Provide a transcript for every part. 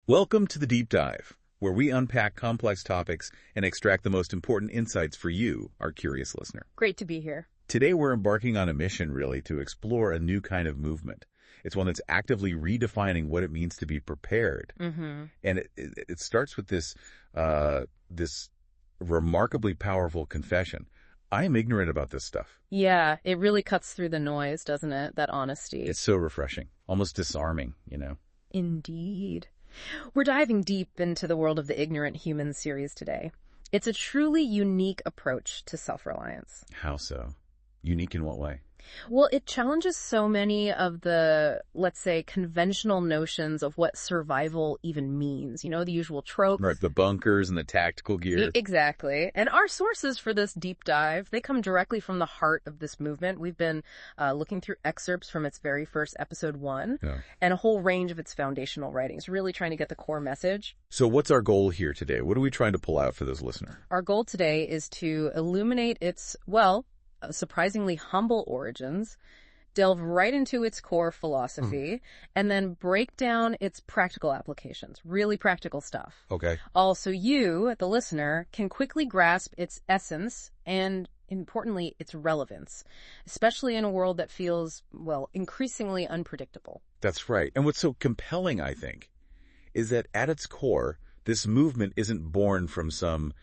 Welcome to the Deep Dive, where we unpack complex topics and extract the most important insights for you, our curious listener. Great to be here. Today we're embarking on a mission, really, to explore a new kind of movement. It's one that's actively redefining what it means to be prepared. And it starts with this remarkably powerful confession. I am ignorant about this stuff. Yeah, it really cuts through the noise, doesn't it? That honesty. It's so refreshing, almost disarming, Indeed. We're diving deep into the world of the Ignorant Humans series today. It's a truly unique approach to self-reliance. How so? Unique in what way? Well, it challenges so many of the, let's say, conventional notions of what survival even means. You know, the usual tropes. Right, the bunkers and the tactical gear. Exactly. And our sources for this deep dive, they come directly from the heart of this movement. We've been looking through excerpts from its very first episode 1 and a whole range of its foundational writings, really trying to get the core message. So what's our goal here today? What are we trying to pull out for this listener? Our goal today is to illuminate its, surprisingly humble origins, delve right into its core philosophy, and then break down its practical applications, really practical stuff. Okay. Also, you, the listener, can quickly grasp its essence and, importantly, its relevance, especially in a world that feels, increasingly unpredictable. That's right. And what's so compelling, I think, is that at its core, this movement isn't born from some,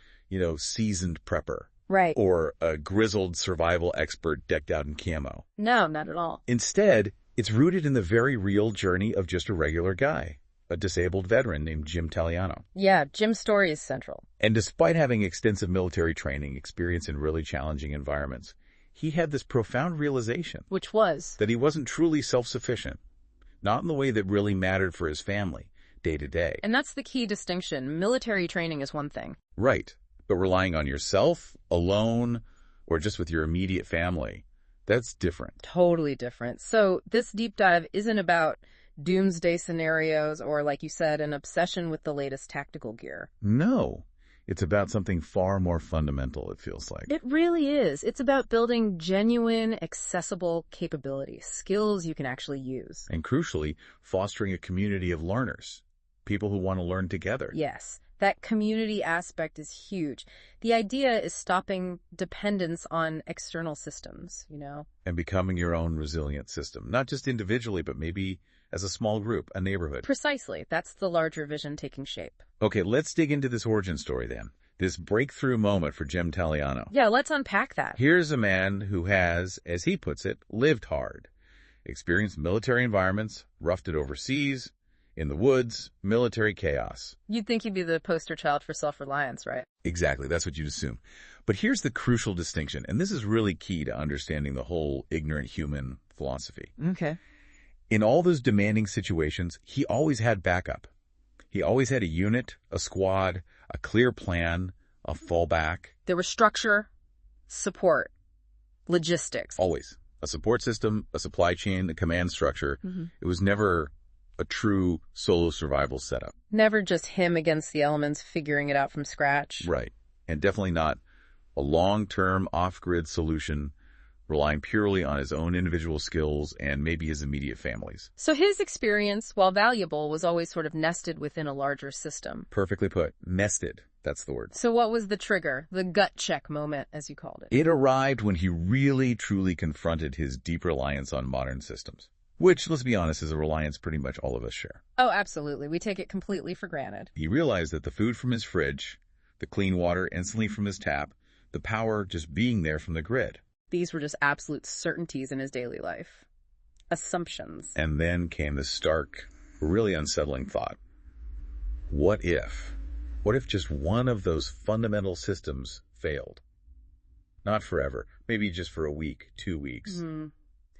seasoned prepper. Right. Or a grizzled survival expert decked out in camo. No, not at all. Instead, it's rooted in the very real journey of just a regular guy, a disabled veteran named Jim Taliano. Yeah, Jim's story is central. And despite having extensive military training, experience in really challenging environments, he had this profound realization. Which was? That he wasn't truly self-sufficient, not in the way that really mattered for his family, day to day. And that's the key distinction. Military training is one thing. Right. But relying on yourself, alone, or just with your immediate family, that's different. Totally different. So this deep dive isn't about doomsday scenarios or, like you said, an obsession with the latest tactical gear. No. It's about something far more fundamental, it feels like. It really is. It's about building genuine, accessible capabilities, skills you can actually use. And crucially, fostering a community of learners, people who want to learn together. Yes. That community aspect is huge. The idea is stopping dependence on external systems, And becoming your own resilient system, not just individually, but maybe as a small group, a neighborhood. Precisely. That's the larger vision taking shape. Okay, let's dig into this origin story then. This breakthrough moment for Jim Taliano. Yeah, let's unpack that. Here's a man who has, as he puts it, lived hard, experienced military environments, roughed it overseas, in the woods, military chaos. You'd think he'd be the poster child for self-reliance, right? Exactly, that's what you'd assume. But here's the crucial distinction, and this is really key to understanding the whole ignorant human philosophy. Okay. In all those demanding situations, he always had backup. He always had a unit, a squad, a clear plan, a fallback. There was structure, support, logistics. Always. A support system, a supply chain, a command structure. It was never a true solo survival setup. Never just him against the elements figuring it out from scratch. Right. And definitely not a long-term off-grid solution relying purely on his own individual skills and maybe his immediate families. So his experience, while valuable, was always sort of nested within a larger system. Perfectly put. Nested. That's the word. So what was the trigger, the gut check moment, as you called it? It arrived when he really, truly confronted his deep reliance on modern systems. Which, let's be honest, is a reliance pretty much all of us share. Oh, absolutely. We take it completely for granted. He realized that the food from his fridge, the clean water instantly from his tap, the power just being there from the grid. These were just absolute certainties in his daily life. Assumptions. And then came the stark, really unsettling thought. What if? What if just one of those fundamental systems failed? Not forever. Maybe just for a week, 2 weeks.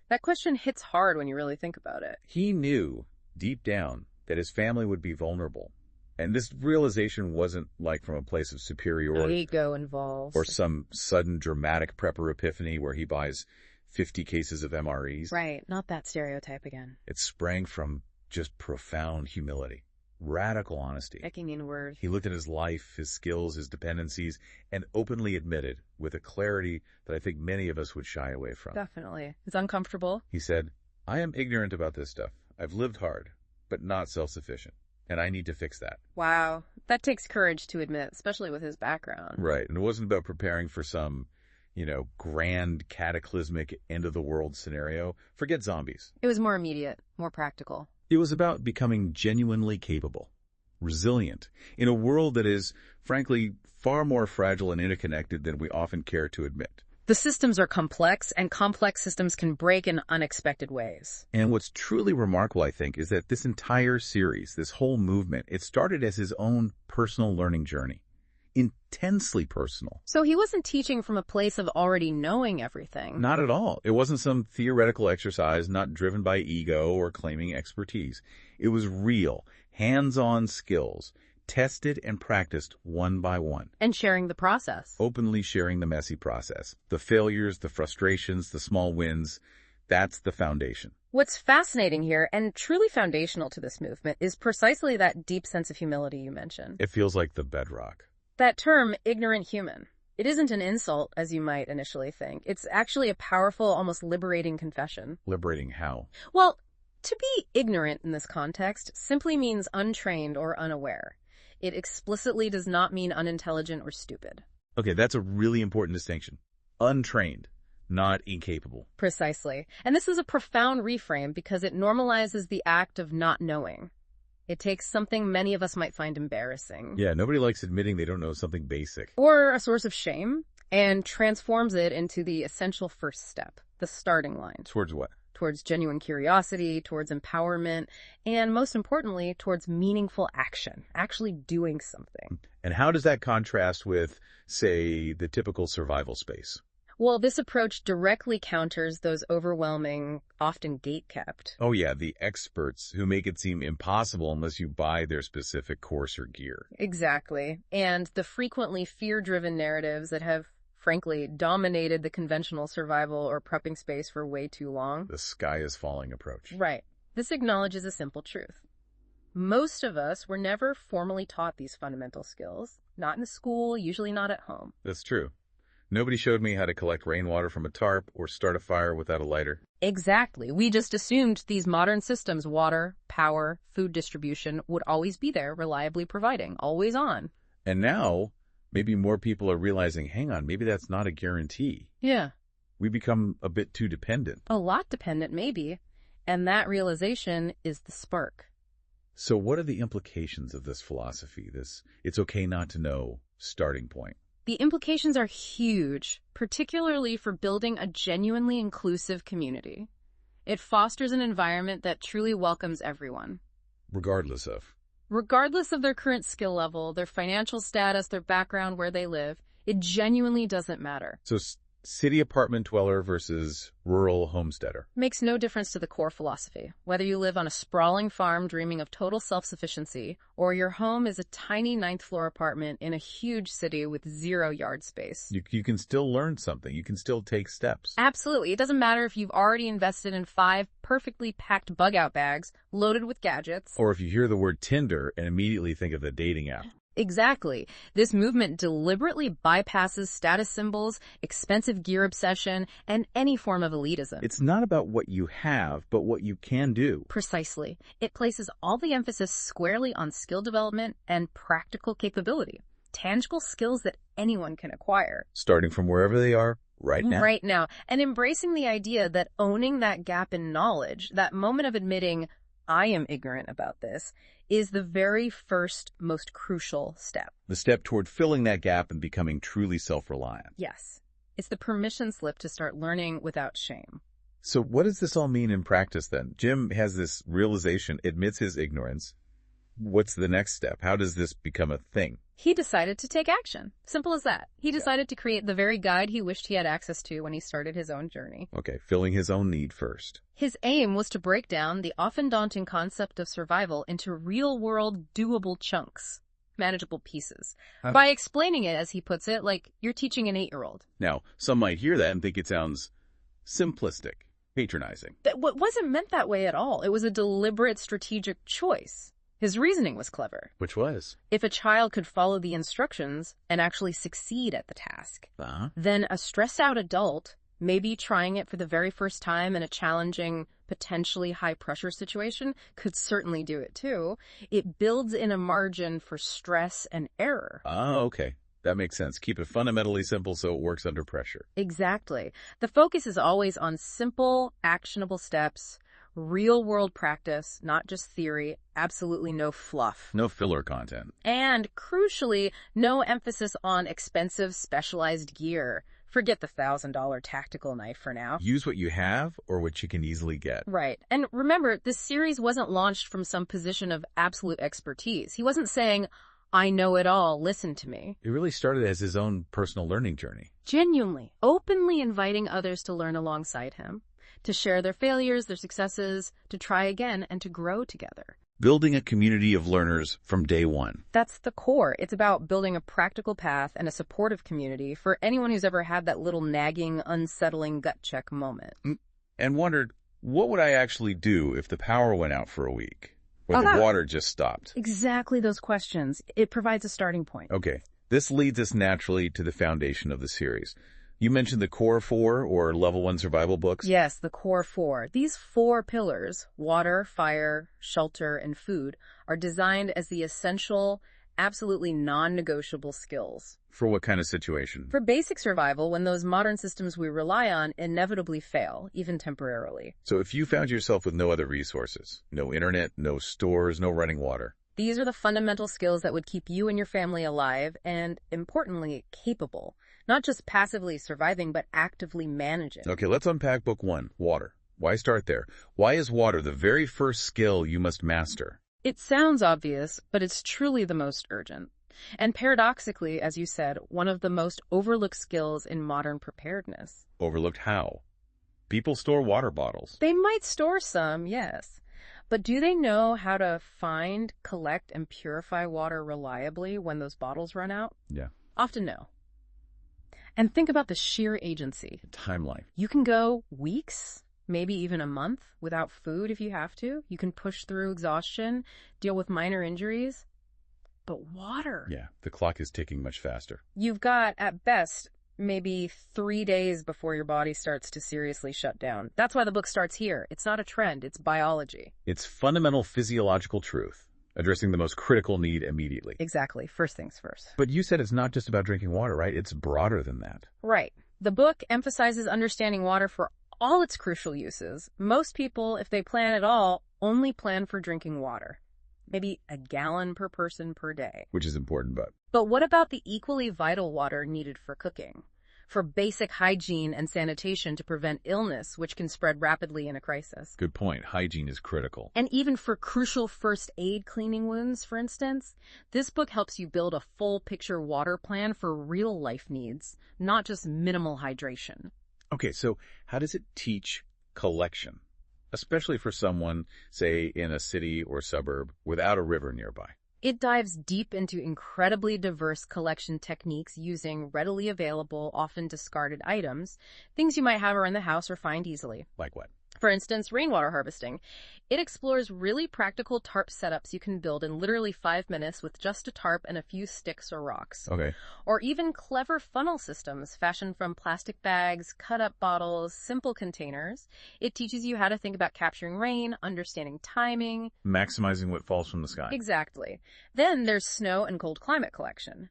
That question hits hard when you really think about it. He knew, deep down, that his family would be vulnerable. And this realization wasn't like from a place of superiority. Ego involved. Or some sudden dramatic prepper epiphany where he buys 50 cases of MREs. Right, not that stereotype again. It sprang from just profound humility. Radical honesty. Checking inward. He looked at his life, his skills, his dependencies, and openly admitted, with a clarity that I think many of us would shy away from. Definitely. It's uncomfortable. He said, I am ignorant about this stuff. I've lived hard, but not self-sufficient. and I need to fix that. Wow. That takes courage to admit, especially with his background. Right. And it wasn't about preparing for some, grand cataclysmic end-of-the-world scenario. Forget zombies. It was more immediate, more practical. It was about becoming genuinely capable, resilient, in a world that is, frankly, far more fragile and interconnected than we often care to admit. The systems are complex, and complex systems can break in unexpected ways. And what's truly remarkable, I think, is that this entire series, this whole movement, it started as his own personal learning journey. Intensely personal. So he wasn't teaching from a place of already knowing everything. Not at all. It wasn't some theoretical exercise not driven by ego or claiming expertise. It was real, hands-on skills, tested and practiced one by one. And sharing the process. Openly sharing the messy process. The failures, the frustrations, the small wins. That's the foundation. What's fascinating here, and truly foundational to this movement, is precisely that deep sense of humility you mentioned. It feels like the bedrock. That term, ignorant human, it isn't an insult, as you might initially think. It's actually a powerful, almost liberating confession. Liberating how? Well, to be ignorant in this context simply means untrained or unaware. It explicitly does not mean unintelligent or stupid. Okay, that's a really important distinction. Untrained, not incapable. Precisely. And this is a profound reframe because it normalizes the act of not knowing. It takes something many of us might find embarrassing. Yeah, nobody likes admitting they don't know something basic. Or a source of shame, and transforms it into the essential first step, the starting line. Towards what? Towards genuine curiosity, towards empowerment, and most importantly, towards meaningful action, actually doing something. And how does that contrast with, say, the typical survival space? Well, this approach directly counters those overwhelming, often gate-kept. Oh yeah, the experts who make it seem impossible unless you buy their specific course or gear. Exactly. And the frequently fear-driven narratives that have, frankly, dominated the conventional survival or prepping space for way too long. The sky is falling approach. Right. This acknowledges a simple truth. Most of us were never formally taught these fundamental skills. Not in school, usually not at home. That's true. Nobody showed me how to collect rainwater from a tarp or start a fire without a lighter. Exactly. We just assumed these modern systems, water, power, food distribution, would always be there, reliably providing, always on. And now, maybe more people are realizing, hang on, maybe that's not a guarantee. Yeah. We become a bit too dependent. A lot dependent, maybe. And that realization is the spark. So what are the implications of this philosophy, this it's okay not to know starting point? The implications are huge, particularly for building a genuinely inclusive community. It fosters an environment that truly welcomes everyone. Regardless of their current skill level, their financial status, their background, where they live, it genuinely doesn't matter. So city apartment dweller versus rural homesteader. Makes no difference to the core philosophy. Whether you live on a sprawling farm dreaming of total self-sufficiency, or your home is a tiny ninth-floor apartment in a huge city with 0 yard space. You can still learn something. You can still take steps. Absolutely. It doesn't matter if you've already invested in 5 perfectly packed bug-out bags loaded with gadgets. Or if you hear the word Tinder and immediately think of the dating app. Exactly. This movement deliberately bypasses status symbols, expensive gear obsession, and any form of elitism. It's not about what you have, but what you can do. Precisely. It places all the emphasis squarely on skill development and practical capability, tangible skills that anyone can acquire. Starting from wherever they are right now. Right now. And embracing the idea that owning that gap in knowledge, that moment of admitting, I am ignorant about this, is the very first, most crucial step. The step toward filling that gap and becoming truly self-reliant. Yes. It's the permission slip to start learning without shame. So what does this all mean in practice then? Jim has this realization, admits his ignorance. What's the next step? How does this become a thing? He decided to take action. Simple as that. He decided to create the very guide he wished he had access to when he started his own journey. Okay, filling his own need first. His aim was to break down the often daunting concept of survival into real-world, doable chunks, manageable pieces, by explaining it, as he puts it, like you're teaching an 8-year-old. Now, some might hear that and think it sounds simplistic, patronizing. That wasn't meant that way at all. It was a deliberate strategic choice. His reasoning was clever. Which was? If a child could follow the instructions and actually succeed at the task, then a stressed-out adult Maybe trying it for the very first time in a challenging, potentially high-pressure situation could certainly do it too. It builds in a margin for stress and error. Ah, okay. That makes sense. Keep it fundamentally simple so it works under pressure. Exactly. The focus is always on simple, actionable steps, real-world practice, not just theory, absolutely no fluff. No filler content. And, crucially, no emphasis on expensive, specialized gear. Forget the $1,000 tactical knife for now. Use what you have or what you can easily get. Right. And remember, this series wasn't launched from some position of absolute expertise. He wasn't saying, I know it all, listen to me. It really started as his own personal learning journey. Genuinely, openly inviting others to learn alongside him, to share their failures, their successes, to try again, and to grow together. Building a community of learners from day one. That's the core. It's about building a practical path and a supportive community for anyone who's ever had that little nagging, unsettling gut check moment. And wondered, what would I actually do if the power went out for a week? Or the water just stopped? Exactly those questions. It provides a starting point. Okay, this leads us naturally to the foundation of the series. You mentioned the core 4 or level 1 survival books. Yes, the core 4. These 4 pillars, water, fire, shelter, and food, are designed as the essential, absolutely non-negotiable skills. For what kind of situation? For basic survival, when those modern systems we rely on inevitably fail, even temporarily. So if you found yourself with no other resources, no internet, no stores, no running water. These are the fundamental skills that would keep you and your family alive and, importantly, capable. Not just passively surviving, but actively managing. Okay, let's unpack book 1, water. Why start there? Why is water the very first skill you must master? It sounds obvious, but it's truly the most urgent. And paradoxically, as you said, one of the most overlooked skills in modern preparedness. Overlooked how? People store water bottles. They might store some, yes. But do they know how to find, collect, and purify water reliably when those bottles run out? Yeah. Often no. And think about the sheer agency. Timeline. You can go weeks, maybe even a month, without food if you have to. You can push through exhaustion, deal with minor injuries. But water. Yeah, the clock is ticking much faster. You've got, at best, maybe 3 days before your body starts to seriously shut down. That's why the book starts here. It's not a trend, it's biology. It's fundamental physiological truth, addressing the most critical need immediately. Exactly. First things first. But you said it's not just about drinking water, right? It's broader than that. Right. The book emphasizes understanding water for all its crucial uses. Most people, if they plan at all, only plan for drinking water. Maybe a gallon per person per day. Which is important, but... But what about the equally vital water needed for cooking? For basic hygiene and sanitation to prevent illness, which can spread rapidly in a crisis. Good point. Hygiene is critical. And even for crucial first aid cleaning wounds, for instance, this book helps you build a full picture water plan for real life needs, not just minimal hydration. Okay, so how does it teach collection? Especially for someone, say, in a city or suburb without a river nearby. It dives deep into incredibly diverse collection techniques using readily available, often discarded items, things you might have around the house or find easily. Like what? For instance, rainwater harvesting. It explores really practical tarp setups you can build in literally 5 minutes with just a tarp and a few sticks or rocks. Okay. Or even clever funnel systems fashioned from plastic bags, cut-up bottles, simple containers. It teaches you how to think about capturing rain, understanding timing. Maximizing what falls from the sky. Exactly. Then there's snow and cold climate collection.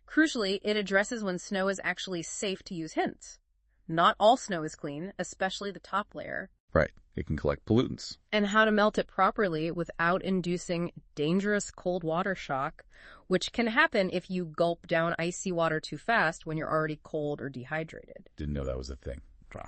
Crucially, it addresses when snow is actually safe to use hints. Not all snow is clean, especially the top layer. Right. It can collect pollutants. And how to melt it properly without inducing dangerous cold water shock, which can happen if you gulp down icy water too fast when you're already cold or dehydrated. Didn't know that was a thing.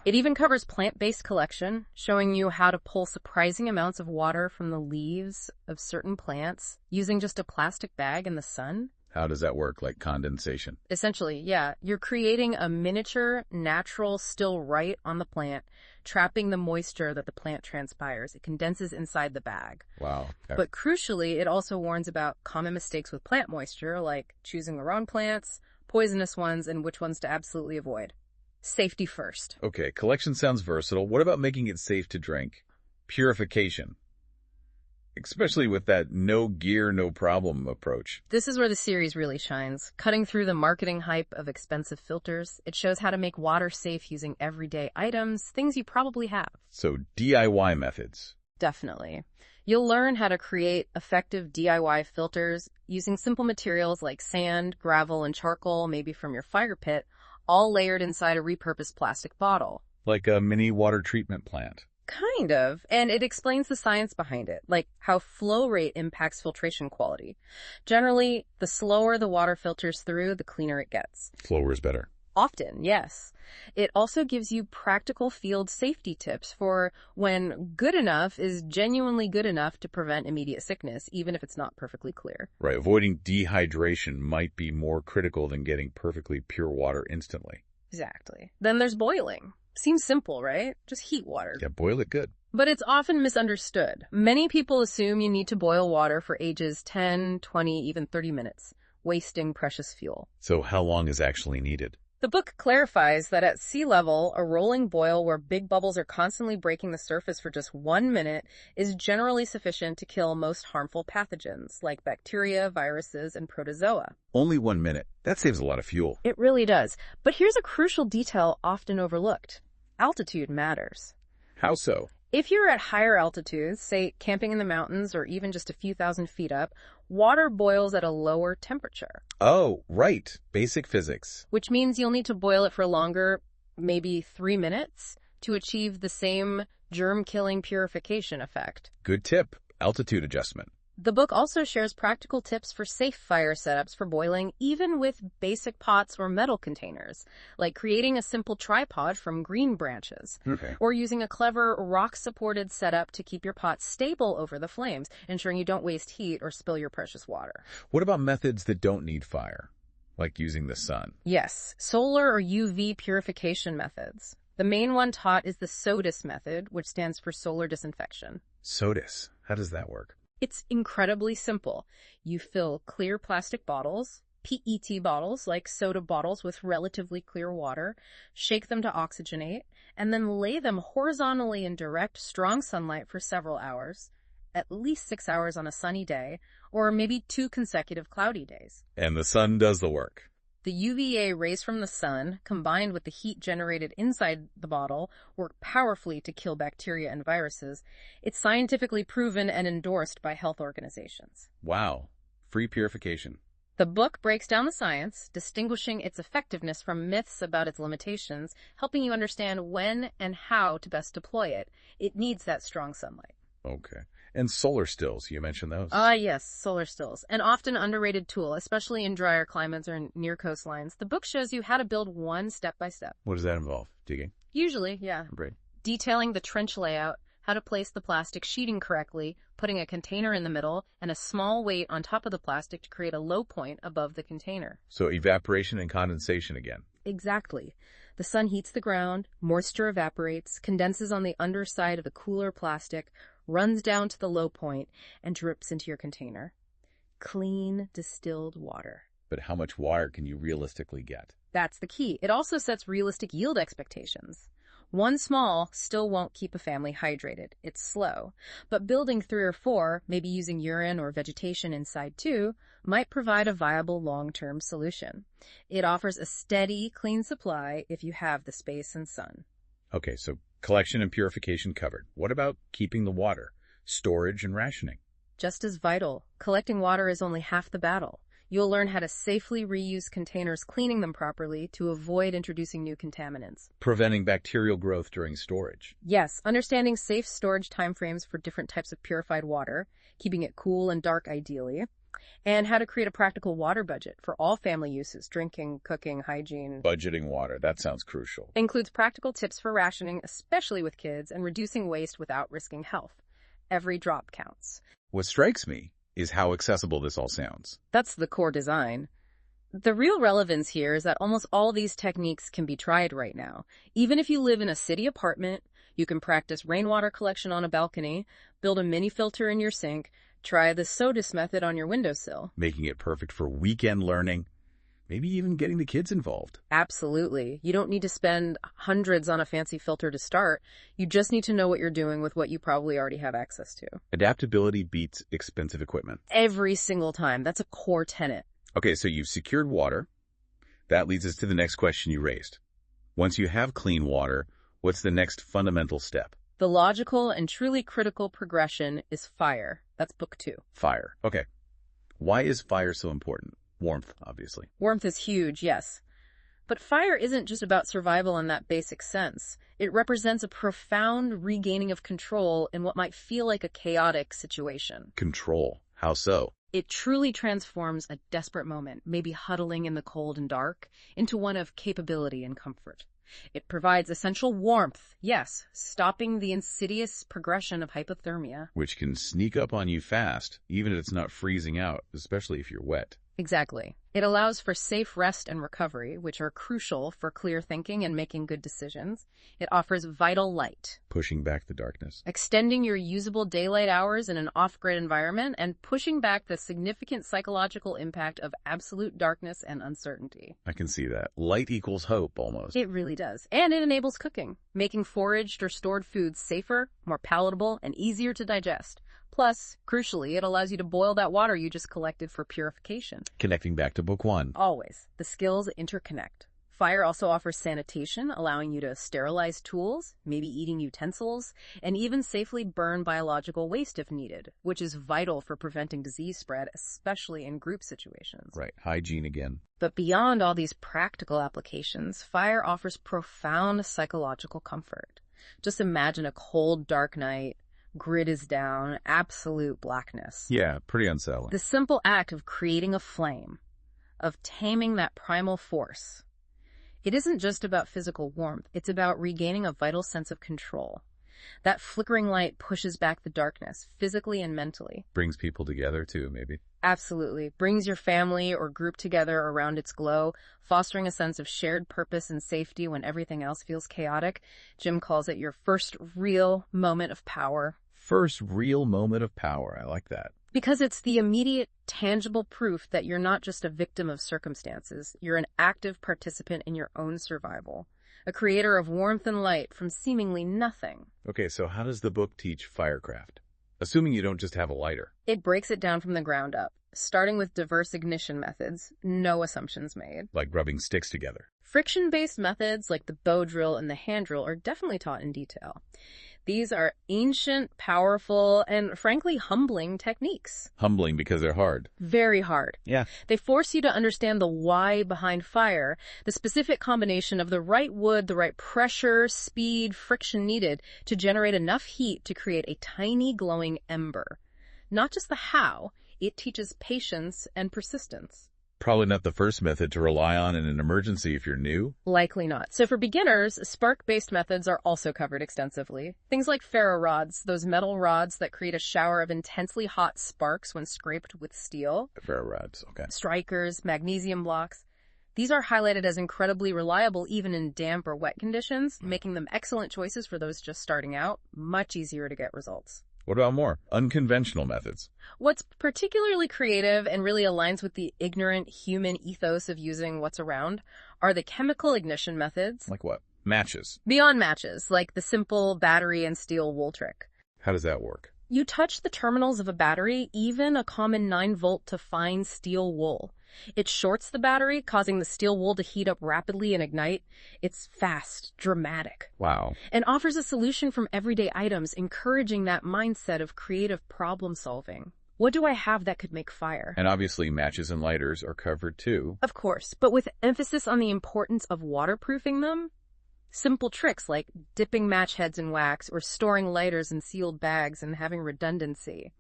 It even covers plant-based collection, showing you how to pull surprising amounts of water from the leaves of certain plants using just a plastic bag in the sun. How does that work, like condensation? Essentially, yeah. You're creating a miniature, natural still right on the plant, trapping the moisture that the plant transpires. It condenses inside the bag. Wow. But crucially, it also warns about common mistakes with plant moisture, like choosing the wrong plants, poisonous ones, and which ones to absolutely avoid. Safety first. Okay, collection sounds versatile. What about making it safe to drink? Purification. especially with that no gear, no problem approach. This is where the series really shines. Cutting through the marketing hype of expensive filters, it shows how to make water safe using everyday items, things you probably have. So DIY methods. Definitely. You'll learn how to create effective DIY filters using simple materials like sand, gravel, and charcoal, maybe from your fire pit, all layered inside a repurposed plastic bottle. Like a mini water treatment plant. Kind of, and it explains the science behind it, like how flow rate impacts filtration quality. Generally, the slower the water filters through, the cleaner it gets. Slower is better. Often, yes. It also gives you practical field safety tips for when good enough is genuinely good enough to prevent immediate sickness, even if it's not perfectly clear. Right, avoiding dehydration might be more critical than getting perfectly pure water instantly. Exactly. Then there's boiling. Seems simple, right? Just heat water. Yeah, boil it good. But it's often misunderstood. Many people assume you need to boil water for ages 10, 20, even 30 minutes, wasting precious fuel. So how long is actually needed? The book clarifies that at sea level, a rolling boil where big bubbles are constantly breaking the surface for just 1 minute is generally sufficient to kill most harmful pathogens like bacteria, viruses, and protozoa. Only 1 minute. That saves a lot of fuel. It really does. But here's a crucial detail often overlooked. Altitude matters. How so? If you're at higher altitudes, say camping in the mountains or even just a few thousand feet up, water boils at a lower temperature. Oh, right. Basic physics. Which means you'll need to boil it for longer, maybe 3 minutes, to achieve the same germ-killing purification effect. Good tip. Altitude adjustment. The book also shares practical tips for safe fire setups for boiling, even with basic pots or metal containers, like creating a simple tripod from green branches, or using a clever rock-supported setup to keep your pot stable over the flames, ensuring you don't waste heat or spill your precious water. What about methods that don't need fire, like using the sun? Yes, solar or UV purification methods. The main one taught is the SODIS method, which stands for solar disinfection. SODIS. How does that work? It's incredibly simple. You fill clear plastic bottles, PET bottles like soda bottles with relatively clear water, shake them to oxygenate, and then lay them horizontally in direct, strong sunlight for several hours, at least 6 hours on a sunny day, or maybe 2 consecutive cloudy days. And the sun does the work. The UVA rays from the sun, combined with the heat generated inside the bottle, work powerfully to kill bacteria and viruses. It's scientifically proven and endorsed by health organizations. Wow. Free purification. The book breaks down the science, distinguishing its effectiveness from myths about its limitations, helping you understand when and how to best deploy it. It needs that strong sunlight. Okay. And solar stills, you mentioned those. Yes, solar stills. An often underrated tool, especially in drier climates or near coastlines. The book shows you how to build one step by step. What does that involve? Digging? Usually, yeah. Right. Detailing the trench layout, how to place the plastic sheeting correctly, putting a container in the middle, and a small weight on top of the plastic to create a low point above the container. So evaporation and condensation again. Exactly. The sun heats the ground, moisture evaporates, condenses on the underside of the cooler plastic, runs down to the low point, and drips into your container. Clean, distilled water. But how much water can you realistically get? That's the key. It also sets realistic yield expectations. One small still won't keep a family hydrated. It's slow. But building 3 or 4, maybe using urine or vegetation inside too, might provide a viable long-term solution. It offers a steady, clean supply if you have the space and sun. Okay, so collection and purification covered. What about keeping the water? Storage and rationing? Just as vital. Collecting water is only half the battle. You'll learn how to safely reuse containers, cleaning them properly to avoid introducing new contaminants. Preventing bacterial growth during storage. Yes, understanding safe storage timeframes for different types of purified water, keeping it cool and dark ideally, and how to create a practical water budget for all family uses, drinking, cooking, hygiene. Budgeting water, that sounds crucial. Includes practical tips for rationing, especially with kids, and reducing waste without risking health. Every drop counts. What strikes me is how accessible this all sounds. That's the core design. The real relevance here is that almost all these techniques can be tried right now. Even if you live in a city apartment, you can practice rainwater collection on a balcony, build a mini filter in your sink, try the SODIS method on your windowsill. Making it perfect for weekend learning. Maybe even getting the kids involved. Absolutely. You don't need to spend hundreds on a fancy filter to start. You just need to know what you're doing with what you probably already have access to. Adaptability beats expensive equipment. Every single time. That's a core tenet. Okay, so you've secured water. That leads us to the next question you raised. Once you have clean water, what's the next fundamental step? The logical and truly critical progression is fire. That's book 2. Fire. Okay. Why is fire so important? Warmth, obviously. Warmth is huge, yes. But fire isn't just about survival in that basic sense. It represents a profound regaining of control in what might feel like a chaotic situation. Control. How so? It truly transforms a desperate moment, maybe huddling in the cold and dark, into one of capability and comfort. It provides essential warmth, yes, stopping the insidious progression of hypothermia. Which can sneak up on you fast, even if it's not freezing out, especially if you're wet. Exactly. It allows for safe rest and recovery, which are crucial for clear thinking and making good decisions. It offers vital light, Pushing back the darkness. extending your usable daylight hours in an off-grid environment and pushing back the significant psychological impact of absolute darkness and uncertainty. I can see that. Light equals hope, almost. It really does. And it enables cooking, making foraged or stored foods safer, more palatable, and easier to digest. Plus, crucially, it allows you to boil that water you just collected for purification. Connecting back to book 1. Always. The skills interconnect. Fire also offers sanitation, allowing you to sterilize tools, maybe eating utensils, and even safely burn biological waste if needed, which is vital for preventing disease spread, especially in group situations. Right. Hygiene again. But beyond all these practical applications, fire offers profound psychological comfort. Just imagine a cold, dark night. Grid is down, absolute blackness. Yeah, pretty unsettling. The simple act of creating a flame, of taming that primal force, it isn't just about physical warmth, it's about regaining a vital sense of control. That flickering light pushes back the darkness, physically and mentally. Brings people together, too, maybe. Absolutely. Brings your family or group together around its glow, fostering a sense of shared purpose and safety when everything else feels chaotic. Jim calls it your first real moment of power. First real moment of power. I like that. Because it's the immediate, tangible proof that you're not just a victim of circumstances. You're an active participant in your own survival. A creator of warmth and light from seemingly nothing. Okay, so how does the book teach firecraft? Assuming you don't just have a lighter. It breaks it down from the ground up, starting with diverse ignition methods, no assumptions made. Like rubbing sticks together. Friction-based methods like the bow drill and the hand drill are definitely taught in detail. These are ancient, powerful, and frankly humbling techniques. Humbling because they're hard. Very hard. Yeah. They force you to understand the why behind fire, the specific combination of the right wood, the right pressure, speed, friction needed to generate enough heat to create a tiny glowing ember. Not just the how, it teaches patience and persistence. Probably not the first method to rely on in an emergency if you're new. Likely not. So for beginners, spark-based methods are also covered extensively. Things like ferro rods, those metal rods that create a shower of intensely hot sparks when scraped with steel. Ferro rods, okay. Strikers, magnesium blocks. These are highlighted as incredibly reliable even in damp or wet conditions, making them excellent choices for those just starting out, much easier to get results. What about more? Unconventional methods. What's particularly creative and really aligns with the ignorant human ethos of using what's around are the chemical ignition methods. Like what? Matches. Beyond matches, like the simple battery and steel wool trick. How does that work? You touch the terminals of a battery, even a common 9-volt to fine steel wool. It shorts the battery, causing the steel wool to heat up rapidly and ignite. It's fast, dramatic. Wow. And offers a solution from everyday items, encouraging that mindset of creative problem solving. What do I have that could make fire? And obviously matches and lighters are covered too. Of course, but with emphasis on the importance of waterproofing them. Simple tricks like dipping match heads in wax or storing lighters in sealed bags and having redundancy.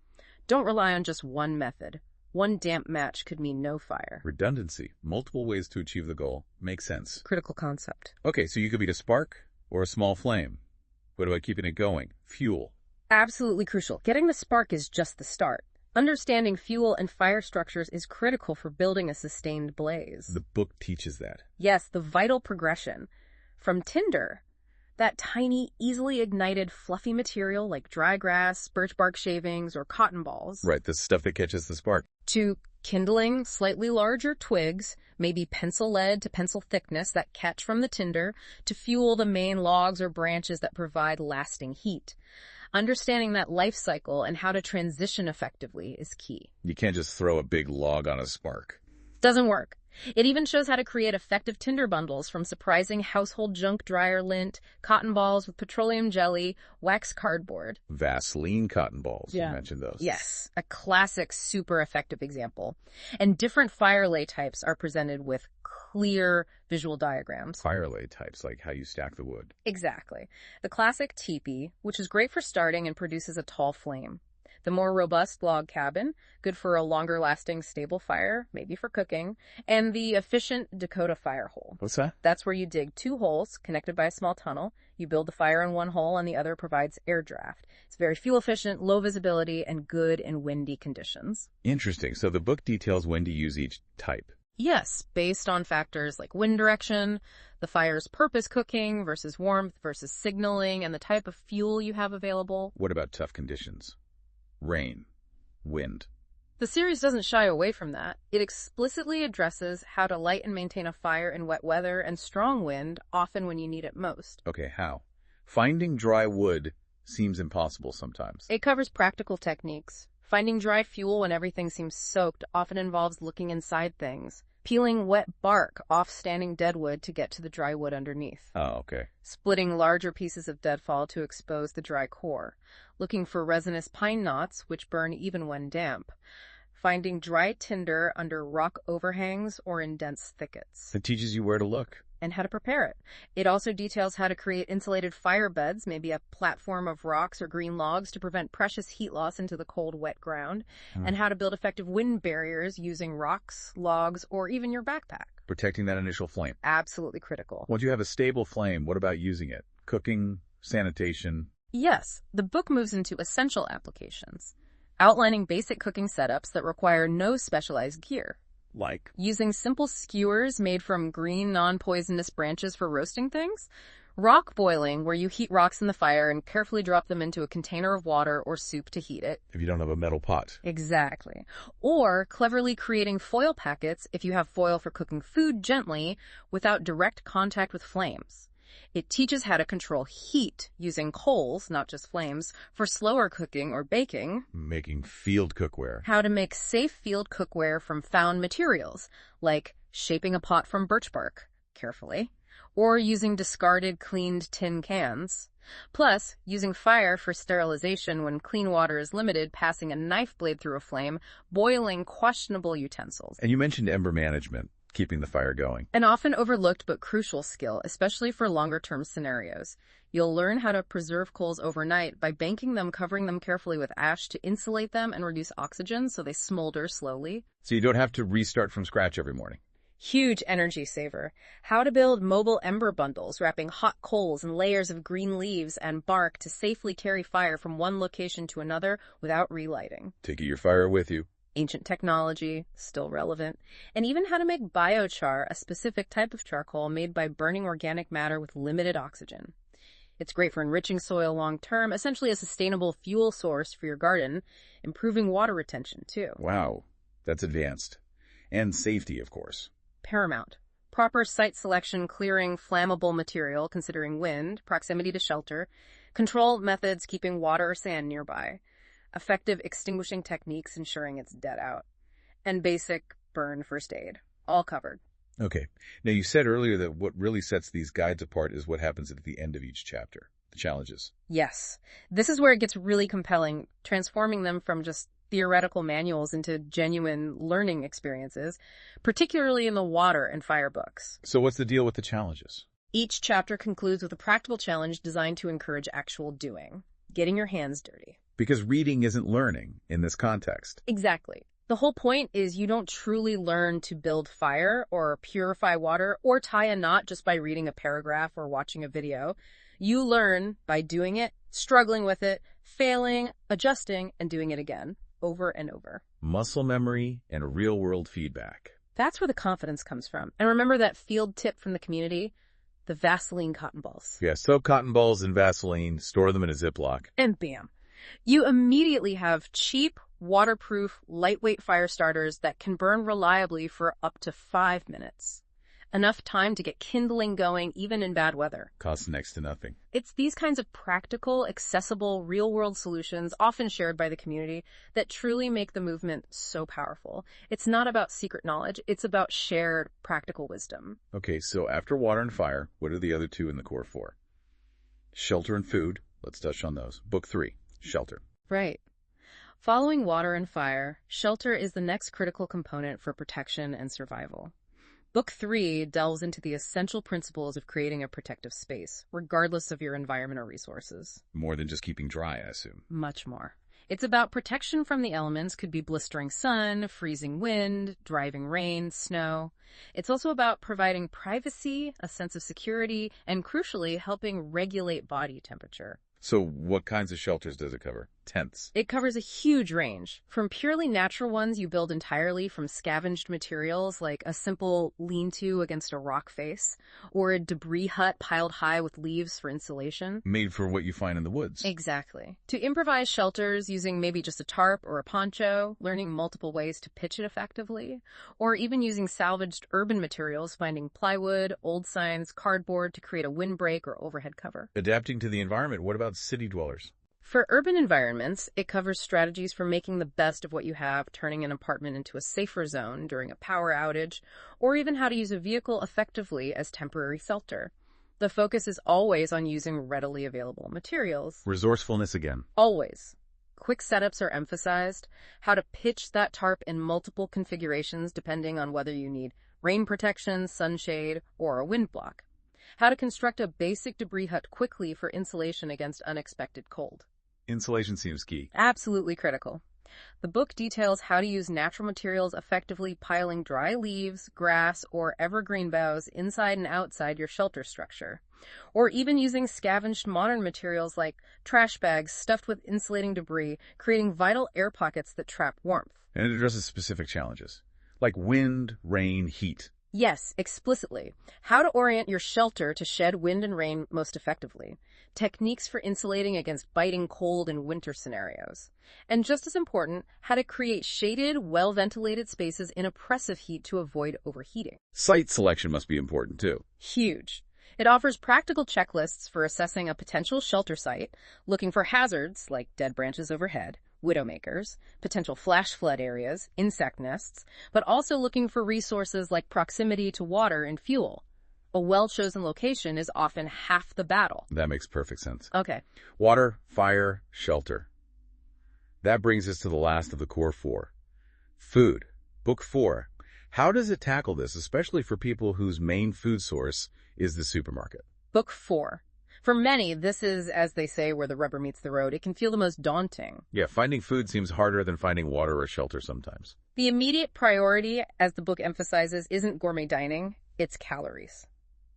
Don't rely on just one method. One damp match could mean no fire. Redundancy. Multiple ways to achieve the goal. Makes sense. Critical concept. Okay, so you could be a spark or a small flame. What about keeping it going? Fuel. Absolutely crucial. Getting the spark is just the start. Understanding fuel and fire structures is critical for building a sustained blaze. The book teaches that. Yes, the vital progression. From tinder, that tiny, easily ignited, fluffy material like dry grass, birch bark shavings, or cotton balls. Right, the stuff that catches the spark. To Kindling slightly larger twigs, maybe pencil lead to pencil thickness that catch from the tinder to fuel the main logs or branches that provide lasting heat. Understanding that life cycle and how to transition effectively is key. You can't just throw a big log on a spark. Doesn't work. It even shows how to create effective tinder bundles from surprising household junk dryer lint, cotton balls with petroleum jelly, wax cardboard. Vaseline cotton balls, Yeah. You mentioned those. Yes, a classic super effective example. And different fire lay types are presented with clear visual diagrams. Fire lay types, like how you stack the wood. Exactly. The classic teepee, which is great for starting and produces a tall flame. The more robust log cabin, good for a longer-lasting stable fire, maybe for cooking, and the efficient Dakota fire hole. What's that? That's where you dig 2 holes connected by a small tunnel. You build the fire in one hole and the other provides air draft. It's very fuel efficient, low visibility, and good in windy conditions. Interesting. So the book details when to use each type. Yes, based on factors like wind direction, the fire's purpose, cooking versus warmth versus signaling, and the type of fuel you have available. What about tough conditions? Rain, wind. The series doesn't shy away from that. It explicitly addresses how to light and maintain a fire in wet weather and strong wind, often when you need it most. Okay, how? Finding dry wood seems impossible sometimes. It covers practical techniques. Finding dry fuel when everything seems soaked often involves looking inside things. Peeling wet bark off standing dead wood to get to the dry wood underneath. Oh, okay. Splitting larger pieces of deadfall to expose the dry core. Looking for resinous pine knots, which burn even when damp. Finding dry tinder under rock overhangs or in dense thickets. It teaches you where to look. And how to prepare it. It also details how to create insulated fire beds, maybe a platform of rocks or green logs to prevent precious heat loss into the cold, wet ground, and how to build effective wind barriers using rocks, logs, or even your backpack. Protecting that initial flame. Absolutely critical. Once you have a stable flame, what about using it? Cooking, sanitation. Yes, the book moves into essential applications, outlining basic cooking setups that require no specialized gear. Like? Using simple skewers made from green, non-poisonous branches for roasting things. Rock boiling, where you heat rocks in the fire and carefully drop them into a container of water or soup to heat it. If you don't have a metal pot. Exactly. Or cleverly creating foil packets if you have foil for cooking food gently without direct contact with flames. It teaches how to control heat using coals, not just flames, for slower cooking or baking. Making field cookware. How to make safe field cookware from found materials, like shaping a pot from birch bark, carefully, or using discarded cleaned tin cans. Plus, using fire for sterilization when clean water is limited, passing a knife blade through a flame, boiling questionable utensils. And you mentioned ember management. Keeping the fire going. An often overlooked but crucial skill, especially for longer-term scenarios. You'll learn how to preserve coals overnight by banking them, covering them carefully with ash to insulate them and reduce oxygen so they smolder slowly. So you don't have to restart from scratch every morning. Huge energy saver. How to build mobile ember bundles, wrapping hot coals in layers of green leaves and bark to safely carry fire from one location to another without relighting. Taking your fire with you. Ancient technology, still relevant, and even how to make biochar, a specific type of charcoal made by burning organic matter with limited oxygen. It's great for enriching soil long-term, essentially a sustainable fuel source for your garden, improving water retention, too. Wow, that's advanced. And safety, of course. Paramount. Proper site selection, clearing flammable material, considering wind, proximity to shelter, control methods keeping water or sand nearby, effective extinguishing techniques ensuring it's dead out, and basic burn first aid. All covered. Okay. Now, you said earlier that what really sets these guides apart is what happens at the end of each chapter, the challenges. Yes. This is where it gets really compelling, transforming them from just theoretical manuals into genuine learning experiences, particularly in the water and fire books. So what's the deal with the challenges? Each chapter concludes with a practical challenge designed to encourage actual doing, getting your hands dirty. Because reading isn't learning in this context. Exactly. The whole point is you don't truly learn to build fire or purify water or tie a knot just by reading a paragraph or watching a video. You learn by doing it, struggling with it, failing, adjusting, and doing it again, over and over. Muscle memory and real-world feedback. That's where the confidence comes from. And remember that field tip from the community? The Vaseline cotton balls. Yeah, soak cotton balls in Vaseline, store them in a Ziploc. And bam. You immediately have cheap, waterproof, lightweight fire starters that can burn reliably for up to 5 minutes. Enough time to get kindling going even in bad weather. Costs next to nothing. It's these kinds of practical, accessible, real-world solutions, often shared by the community, that truly make the movement so powerful. It's not about secret knowledge, it's about shared practical wisdom. Okay, so after water and fire, what are the other two in the core four? Shelter and food. Let's touch on those. Book 3, shelter. Right. Following water and fire, shelter is the next critical component for protection and survival. Book 3 delves into the essential principles of creating a protective space, regardless of your environment or resources. More than just keeping dry, I assume. Much more. It's about protection from the elements, could be blistering sun, freezing wind, driving rain, snow. It's also about providing privacy, a sense of security, and crucially, helping regulate body temperature. So what kinds of shelters does it cover? Tents. It covers a huge range, from purely natural ones you build entirely from scavenged materials like a simple lean-to against a rock face, or a debris hut piled high with leaves for insulation. Made for what you find in the woods. Exactly. To improvise shelters using maybe just a tarp or a poncho, learning multiple ways to pitch it effectively, or even using salvaged urban materials, finding plywood, old signs, cardboard to create a windbreak or overhead cover. Adapting to the environment. What about city dwellers? For urban environments, it covers strategies for making the best of what you have, turning an apartment into a safer zone during a power outage, or even how to use a vehicle effectively as temporary shelter. The focus is always on using readily available materials. Resourcefulness again. Always. Quick setups are emphasized, how to pitch that tarp in multiple configurations depending on whether you need rain protection, sunshade, or a wind block. How to construct a basic debris hut quickly for insulation against unexpected cold. Insulation seems key. Absolutely critical. The book details how to use natural materials effectively, piling dry leaves, grass, or evergreen boughs inside and outside your shelter structure. Or even using scavenged modern materials like trash bags stuffed with insulating debris, creating vital air pockets that trap warmth. And it addresses specific challenges, like wind, rain, heat. Yes, explicitly. How to orient your shelter to shed wind and rain most effectively. Techniques for insulating against biting cold in winter scenarios. And just as important, how to create shaded, well-ventilated spaces in oppressive heat to avoid overheating. Site selection must be important too. Huge. It offers practical checklists for assessing a potential shelter site, looking for hazards like dead branches overhead, widowmakers, potential flash flood areas, insect nests, but also looking for resources like proximity to water and fuel. A well-chosen location is often half the battle. That makes perfect sense. Okay. Water, fire, shelter. That brings us to the last of the core four. Food. Book 4. How does it tackle this, especially for people whose main food source is the supermarket? Book 4. For many, this is, as they say, where the rubber meets the road. It can feel the most daunting. Yeah, finding food seems harder than finding water or shelter sometimes. The immediate priority, as the book emphasizes, isn't gourmet dining, it's calories.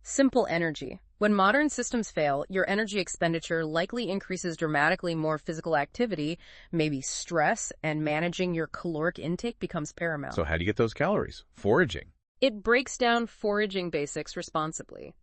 Simple energy. When modern systems fail, your energy expenditure likely increases dramatically. More physical activity, maybe stress, and managing your caloric intake becomes paramount. So how do you get those calories? Foraging. It breaks down foraging basics responsibly.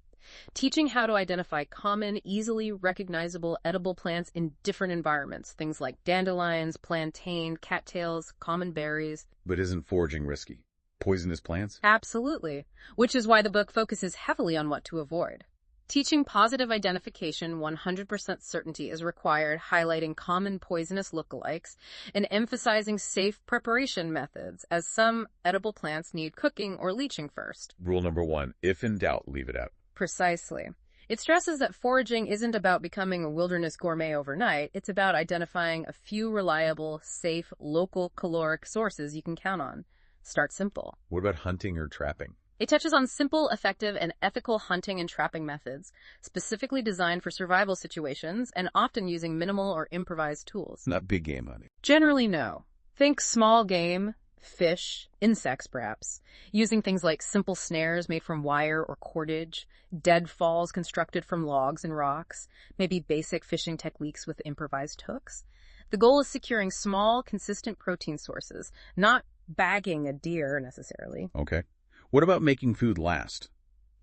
Teaching how to identify common, easily recognizable edible plants in different environments, things like dandelions, plantain, cattails, common berries. But isn't foraging risky? Poisonous plants? Absolutely, which is why the book focuses heavily on what to avoid. Teaching positive identification, 100% certainty is required, highlighting common poisonous lookalikes, and emphasizing safe preparation methods, as some edible plants need cooking or leaching first. Rule number 1, if in doubt, leave it out. Precisely. It stresses that foraging isn't about becoming a wilderness gourmet overnight. It's about identifying a few reliable, safe, local caloric sources you can count on. Start simple. What about hunting or trapping? It touches on simple, effective, and ethical hunting and trapping methods, specifically designed for survival situations and often using minimal or improvised tools. Not big game hunting. Generally, no. Think small game, fish, insects perhaps, using things like simple snares made from wire or cordage, deadfalls constructed from logs and rocks, maybe basic fishing techniques with improvised hooks. The goal is securing small, consistent protein sources, not bagging a deer necessarily. Okay. What about making food last?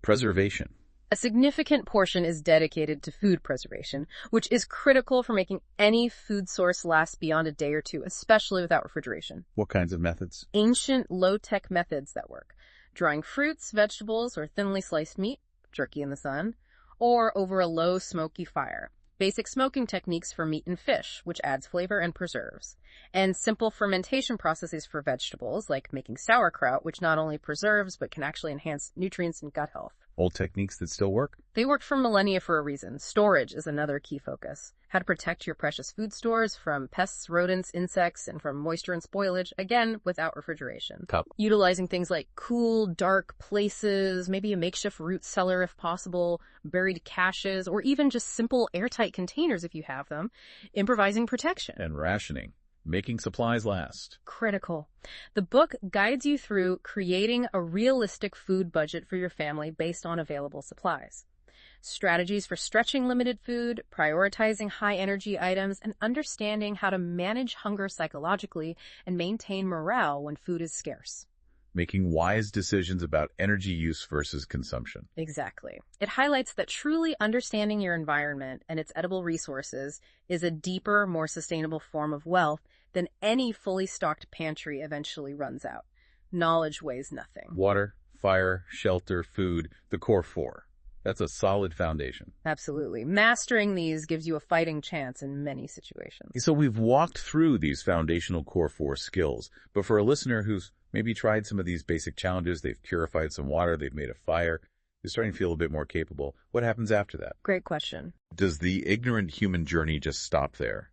Preservation. A significant portion is dedicated to food preservation, which is critical for making any food source last beyond a day or two, especially without refrigeration. What kinds of methods? Ancient, low-tech methods that work. Drying fruits, vegetables, or thinly sliced meat, jerky in the sun, or over a low, smoky fire. Basic smoking techniques for meat and fish, which adds flavor and preserves. And simple fermentation processes for vegetables, like making sauerkraut, which not only preserves, but can actually enhance nutrients and gut health. Old techniques that still work? They worked for millennia for a reason. Storage is another key focus. How to protect your precious food stores from pests, rodents, insects, and from moisture and spoilage, again, without refrigeration. Cup. Utilizing things like cool, dark places, maybe a makeshift root cellar if possible, buried caches, or even just simple airtight containers if you have them. Improvising protection. And rationing. Making supplies last. Critical. The book guides you through creating a realistic food budget for your family based on available supplies. Strategies for stretching limited food, prioritizing high-energy items, and understanding how to manage hunger psychologically and maintain morale when food is scarce. Making wise decisions about energy use versus consumption. Exactly. It highlights that truly understanding your environment and its edible resources is a deeper, more sustainable form of wealth than any fully stocked pantry eventually runs out. Knowledge weighs nothing. Water, fire, shelter, food, the core four. That's a solid foundation. Absolutely. Mastering these gives you a fighting chance in many situations. So we've walked through these foundational core four skills, but for a listener who's maybe tried some of these basic challenges, they've purified some water, they've made a fire, they're starting to feel a bit more capable, what happens after that? Great question. Does the ignorant human journey just stop there?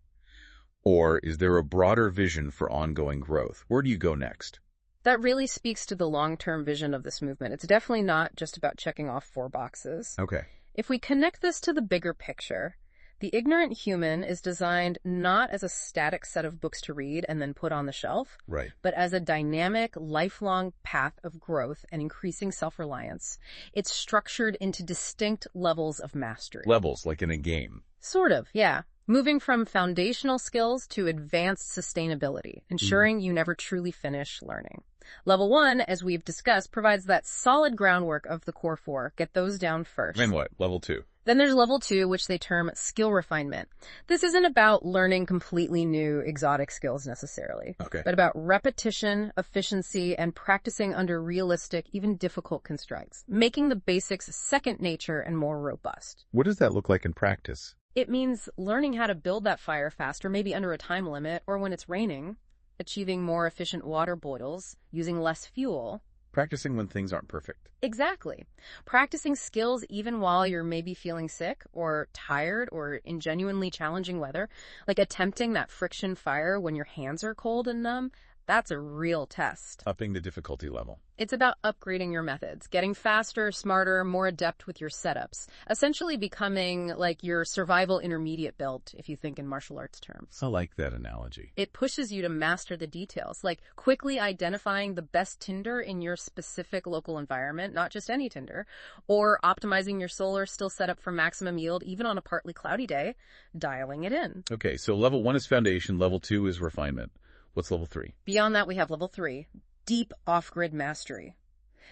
Or is there a broader vision for ongoing growth? Where do you go next? That really speaks to the long-term vision of this movement. It's definitely not just about checking off 4 boxes. Okay. If we connect this to the bigger picture, the ignorant human is designed not as a static set of books to read and then put on the shelf, Right. but as a dynamic, lifelong path of growth and increasing self-reliance. It's structured into distinct levels of mastery. Levels, like in a game. Sort of, yeah. Moving from foundational skills to advanced sustainability, ensuring you never truly finish learning. Level 1, as we've discussed, provides that solid groundwork of the core 4. Get those down first. Then what? Level 2. Then there's level 2, which they term skill refinement. This isn't about learning completely new exotic skills necessarily, Okay. but about repetition, efficiency, and practicing under realistic, even difficult constraints, making the basics second nature and more robust. What does that look like in practice? It means learning how to build that fire faster, maybe under a time limit, or when it's raining, achieving more efficient water boils, using less fuel. Practicing when things aren't perfect. Exactly. Practicing skills even while you're maybe feeling sick or tired or in genuinely challenging weather, like attempting that friction fire when your hands are cold and numb. That's a real test. Upping the difficulty level. It's about upgrading your methods, getting faster, smarter, more adept with your setups, essentially becoming like your survival intermediate belt, if you think in martial arts terms. I like that analogy. It pushes you to master the details, like quickly identifying the best tinder in your specific local environment, not just any tinder, or optimizing your solar still set up for maximum yield even on a partly cloudy day, dialing it in. Okay, so level 1 is foundation, level 2 is refinement. What's level 3? Beyond that, we have level 3, deep off-grid mastery.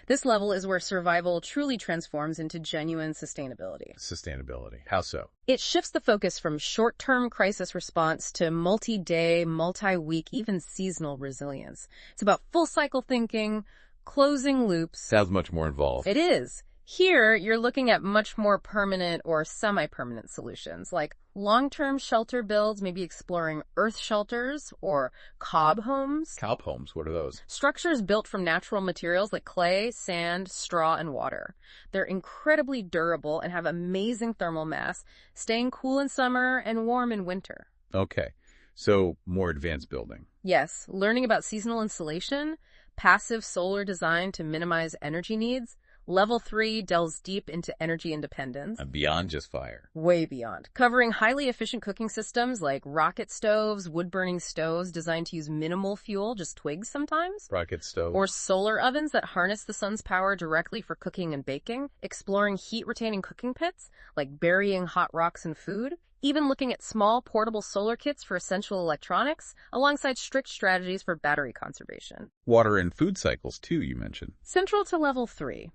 This level is where survival truly transforms into genuine sustainability. Sustainability. How so? It shifts the focus from short-term crisis response to multi-day, multi-week, even seasonal resilience. It's about full-cycle thinking, closing loops. Sounds much more involved. It is. Here, you're looking at much more permanent or semi-permanent solutions, like long-term shelter builds, maybe exploring earth shelters or cob homes. Cob homes, what are those? Structures built from natural materials like clay, sand, straw, and water. They're incredibly durable and have amazing thermal mass, staying cool in summer and warm in winter. Okay, so more advanced building. Yes, learning about seasonal insulation, passive solar design to minimize energy needs. Level 3 delves deep into energy independence. And beyond just fire. Way beyond. Covering highly efficient cooking systems like rocket stoves, wood-burning stoves designed to use minimal fuel, just twigs sometimes. Rocket stove. Or solar ovens that harness the sun's power directly for cooking and baking. Exploring heat-retaining cooking pits, like burying hot rocks in food. Even looking at small portable solar kits for essential electronics, alongside strict strategies for battery conservation. Water and food cycles, too, you mentioned. Central to level 3.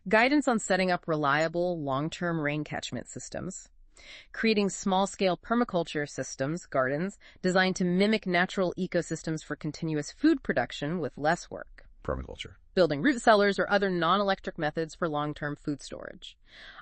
Guidance on setting up reliable, long-term rain catchment systems. Creating small-scale permaculture systems, gardens, designed to mimic natural ecosystems for continuous food production with less work. Permaculture. Building root cellars or other non-electric methods for long-term food storage.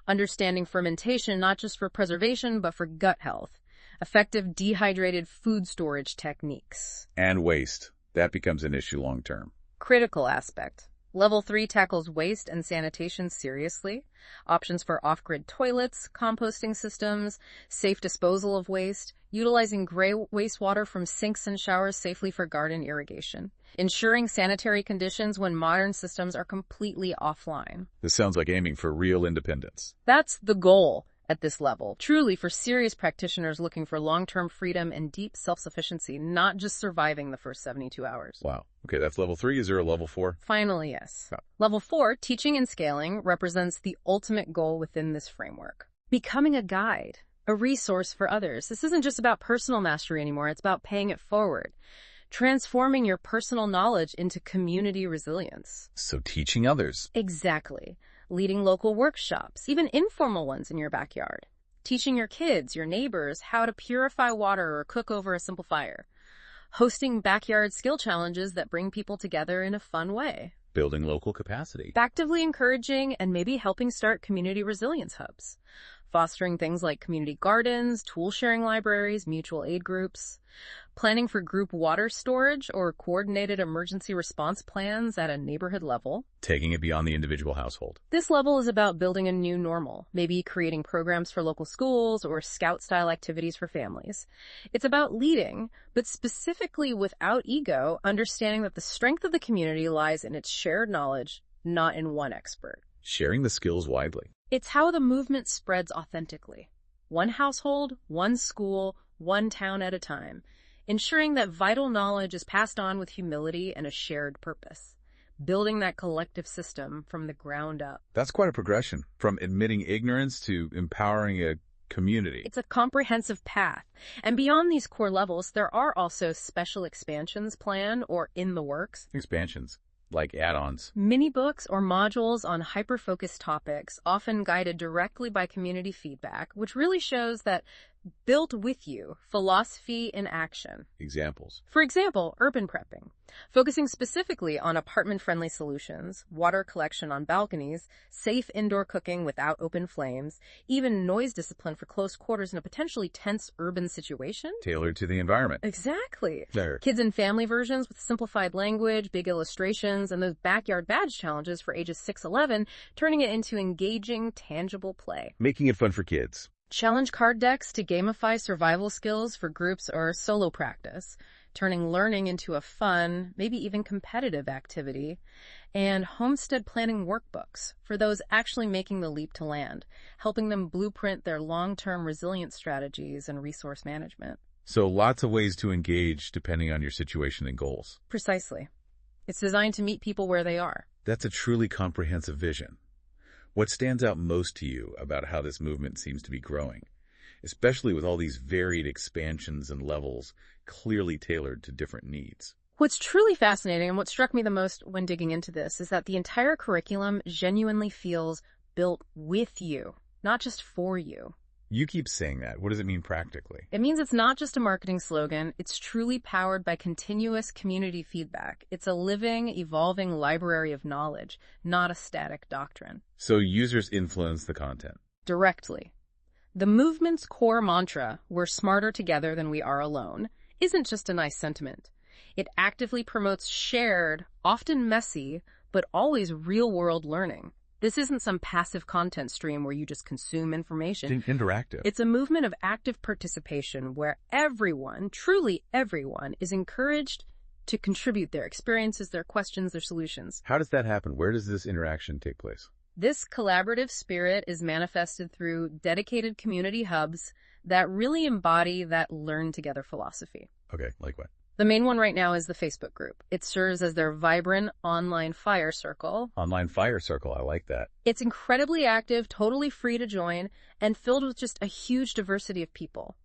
Understanding fermentation not just for preservation, but for gut health. Effective dehydrated food storage techniques. And waste. That becomes an issue long term. Critical aspect. Level 3 tackles waste and sanitation seriously. Options for off-grid toilets, composting systems, safe disposal of waste, utilizing gray wastewater from sinks and showers safely for garden irrigation. Ensuring sanitary conditions when modern systems are completely offline. This sounds like aiming for real independence. That's the goal at this level, truly for serious practitioners looking for long-term freedom and deep self-sufficiency, not just surviving the first 72 hours. Wow. Okay, that's level 3. Is there a level 4? Finally, yes. Oh. Level 4, teaching and scaling, represents the ultimate goal within this framework. Becoming a guide, a resource for others. This isn't just about personal mastery anymore, it's about paying it forward. Transforming your personal knowledge into community resilience. So teaching others. Exactly. Leading local workshops, even informal ones in your backyard. Teaching your kids, your neighbors, how to purify water or cook over a simple fire. Hosting backyard skill challenges that bring people together in a fun way. Building local capacity. Actively encouraging and maybe helping start community resilience hubs. Fostering things like community gardens, tool-sharing libraries, mutual aid groups. Planning for group water storage or coordinated emergency response plans at a neighborhood level. Taking it beyond the individual household. This level is about building a new normal, maybe creating programs for local schools or scout-style activities for families. It's about leading, but specifically without ego, understanding that the strength of the community lies in its shared knowledge, not in one expert. Sharing the skills widely. It's how the movement spreads authentically. One household, one school, one town at a time. Ensuring that vital knowledge is passed on with humility and a shared purpose. Building that collective system from the ground up. That's quite a progression, from admitting ignorance to empowering a community. It's a comprehensive path. And beyond these core levels, there are also special expansions planned or in the works. Expansions, like add-ons. Mini books or modules on hyper-focused topics, often guided directly by community feedback, which really shows that built with you, philosophy in action. Examples. For example, urban prepping, focusing specifically on apartment-friendly solutions, water collection on balconies, safe indoor cooking without open flames, even noise discipline for close quarters in a potentially tense urban situation. Tailored to the environment. Exactly. There. Kids and family versions with simplified language, big illustrations, and those backyard badge challenges for ages 6-11, turning it into engaging, tangible play. Making it fun for kids. Challenge card decks to gamify survival skills for groups or solo practice, turning learning into a fun, maybe even competitive activity, and homestead planning workbooks for those actually making the leap to land, helping them blueprint their long-term resilience strategies and resource management. So lots of ways to engage depending on your situation and goals. Precisely. It's designed to meet people where they are. That's a truly comprehensive vision. What stands out most to you about how this movement seems to be growing, especially with all these varied expansions and levels clearly tailored to different needs? What's truly fascinating and what struck me the most when digging into this is that the entire curriculum genuinely feels built with you, not just for you. You keep saying that. What does it mean practically? It means it's not just a marketing slogan. It's truly powered by continuous community feedback. It's a living, evolving library of knowledge, not a static doctrine. So users influence the content. Directly. The movement's core mantra, "We're smarter together than we are alone," isn't just a nice sentiment. It actively promotes shared, often messy, but always real-world learning. This isn't some passive content stream where you just consume information. It's interactive. It's a movement of active participation where everyone, truly everyone, is encouraged to contribute their experiences, their questions, their solutions. How does that happen? Where does this interaction take place? This collaborative spirit is manifested through dedicated community hubs that really embody that learn together philosophy. Okay, like what? The main one right now is the Facebook group. It serves as their vibrant online fire circle. Online fire circle, I like that. It's incredibly active, totally free to join, and filled with just a huge diversity of people.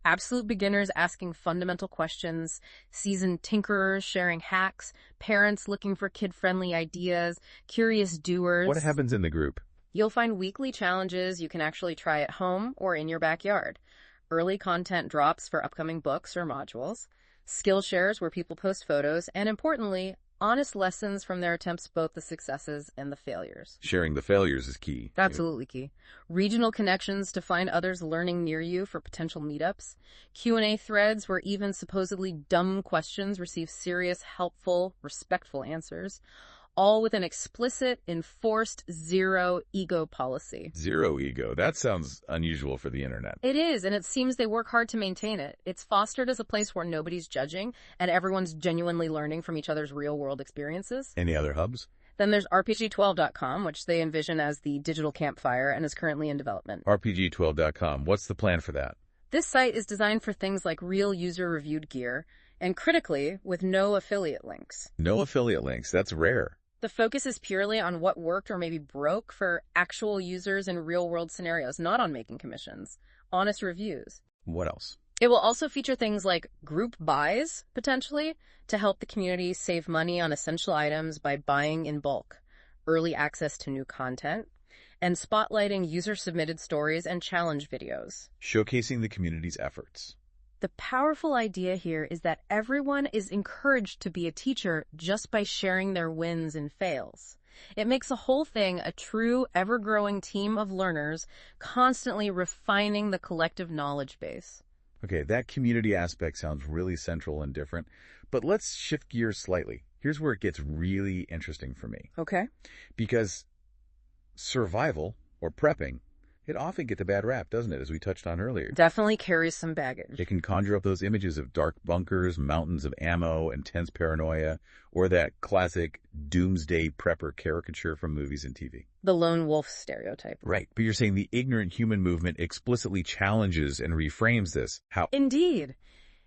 Absolute beginners asking fundamental questions, seasoned tinkerers sharing hacks, parents looking for kid-friendly ideas, curious What doers. happens in the group? You'll find weekly challenges you can actually try at home or in your backyard. Early content drops for upcoming books or modules. Skill shares where people post photos. And importantly, honest lessons from their attempts, both the successes and the failures. Sharing the failures is key. Absolutely key. Regional connections to find others learning near you for potential meetups. Q&A threads where even supposedly dumb questions receive serious, helpful, respectful answers. All with an explicit, enforced, zero ego policy. Zero ego. That sounds unusual for the internet. It is, and it seems they work hard to maintain it. It's fostered as a place where nobody's judging and everyone's genuinely learning from each other's real-world experiences. Any other hubs? Then there's RPG12.com, which they envision as the digital campfire and is currently in development. RPG12.com. What's the plan for that? This site is designed for things like real user-reviewed gear, and critically, with no affiliate links. No affiliate links. That's rare. The focus is purely on what worked or maybe broke for actual users in real-world scenarios, not on making commissions. Honest reviews. What else? It will also feature things like group buys, potentially, to help the community save money on essential items by buying in bulk, early access to new content, and spotlighting user-submitted stories and challenge videos. Showcasing the community's efforts. The powerful idea here is that everyone is encouraged to be a teacher just by sharing their wins and fails. It makes the whole thing a true, ever-growing team of learners, constantly refining the collective knowledge base. Okay, that community aspect sounds really central and different, but let's shift gears slightly. Here's where it gets really interesting for me. Okay. Because survival, or prepping, it often gets a bad rap, doesn't it, as we touched on earlier? Definitely carries some baggage. It can conjure up those images of dark bunkers, mountains of ammo, intense paranoia, or that classic doomsday prepper caricature from movies and TV. The lone wolf stereotype. Right, but you're saying the ignorant human movement explicitly challenges and reframes this. How? Indeed.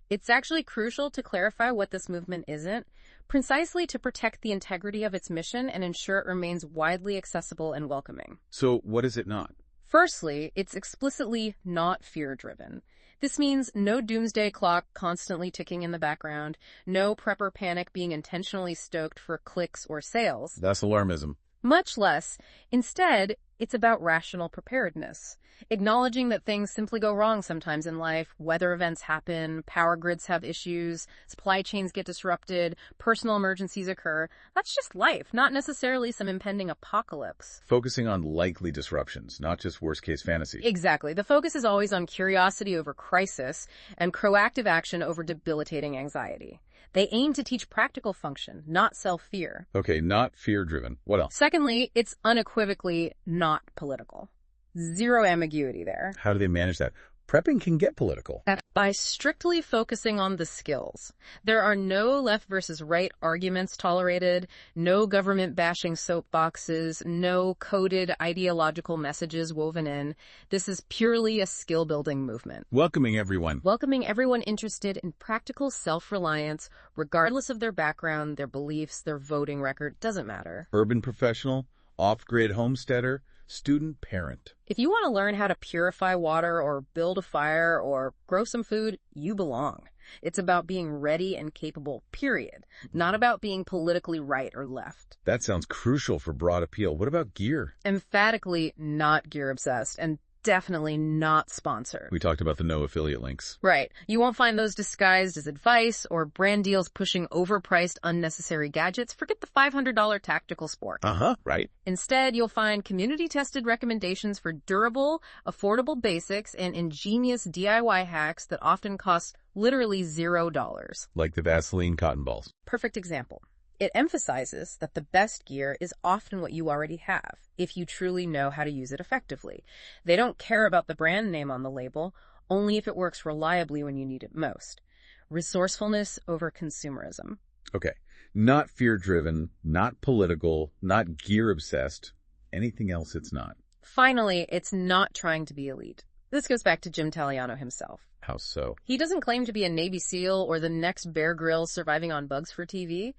It's actually crucial to clarify what this movement isn't, precisely to protect the integrity of its mission and ensure it remains widely accessible and welcoming. So what is it not? Firstly, it's explicitly not fear-driven. This means no doomsday clock constantly ticking in the background, no prepper panic being intentionally stoked for clicks or sales. That's alarmism. Much less. Instead, it's about rational preparedness, acknowledging that things simply go wrong sometimes in life, weather events happen, power grids have issues, supply chains get disrupted, personal emergencies occur. That's just life, not necessarily some impending apocalypse. Focusing on likely disruptions, not just worst-case fantasy. Exactly. The focus is always on curiosity over crisis and proactive action over debilitating anxiety. They aim to teach practical function, not self-fear. Okay, not fear-driven. What else? Secondly, it's unequivocally not political. Zero ambiguity there. How do they manage that? Prepping can get political. By strictly focusing on the skills. There are no left versus right arguments tolerated, no government bashing soapboxes, no coded ideological messages woven in. This is purely a skill building movement. Welcoming everyone. Welcoming everyone interested in practical self-reliance, regardless of their background, their beliefs, their voting record, doesn't matter. Urban professional, off-grid homesteader, student, parent. If you want to learn how to purify water or build a fire or grow some food, you belong. It's about being ready and capable, period. Not about being politically right or left. That sounds crucial for broad appeal. What about gear? Emphatically not gear obsessed and definitely not sponsored. We talked about the no affiliate links. Right. You won't find those disguised as advice or brand deals pushing overpriced unnecessary gadgets. Forget the $500 tactical sport. Right. Instead, you'll find community-tested recommendations for durable, affordable basics and ingenious DIY hacks that often cost literally $0. Like the Vaseline cotton balls. Perfect example. It emphasizes that the best gear is often what you already have, if you truly know how to use it effectively. They don't care about the brand name on the label, only if it works reliably when you need it most. Resourcefulness over consumerism. Okay. Not fear-driven, not political, not gear-obsessed. Anything else it's not. Finally, it's not trying to be elite. This goes back to Jim Taliano himself. How so? He doesn't claim to be a Navy SEAL or the next Bear Grylls surviving on bugs for TV.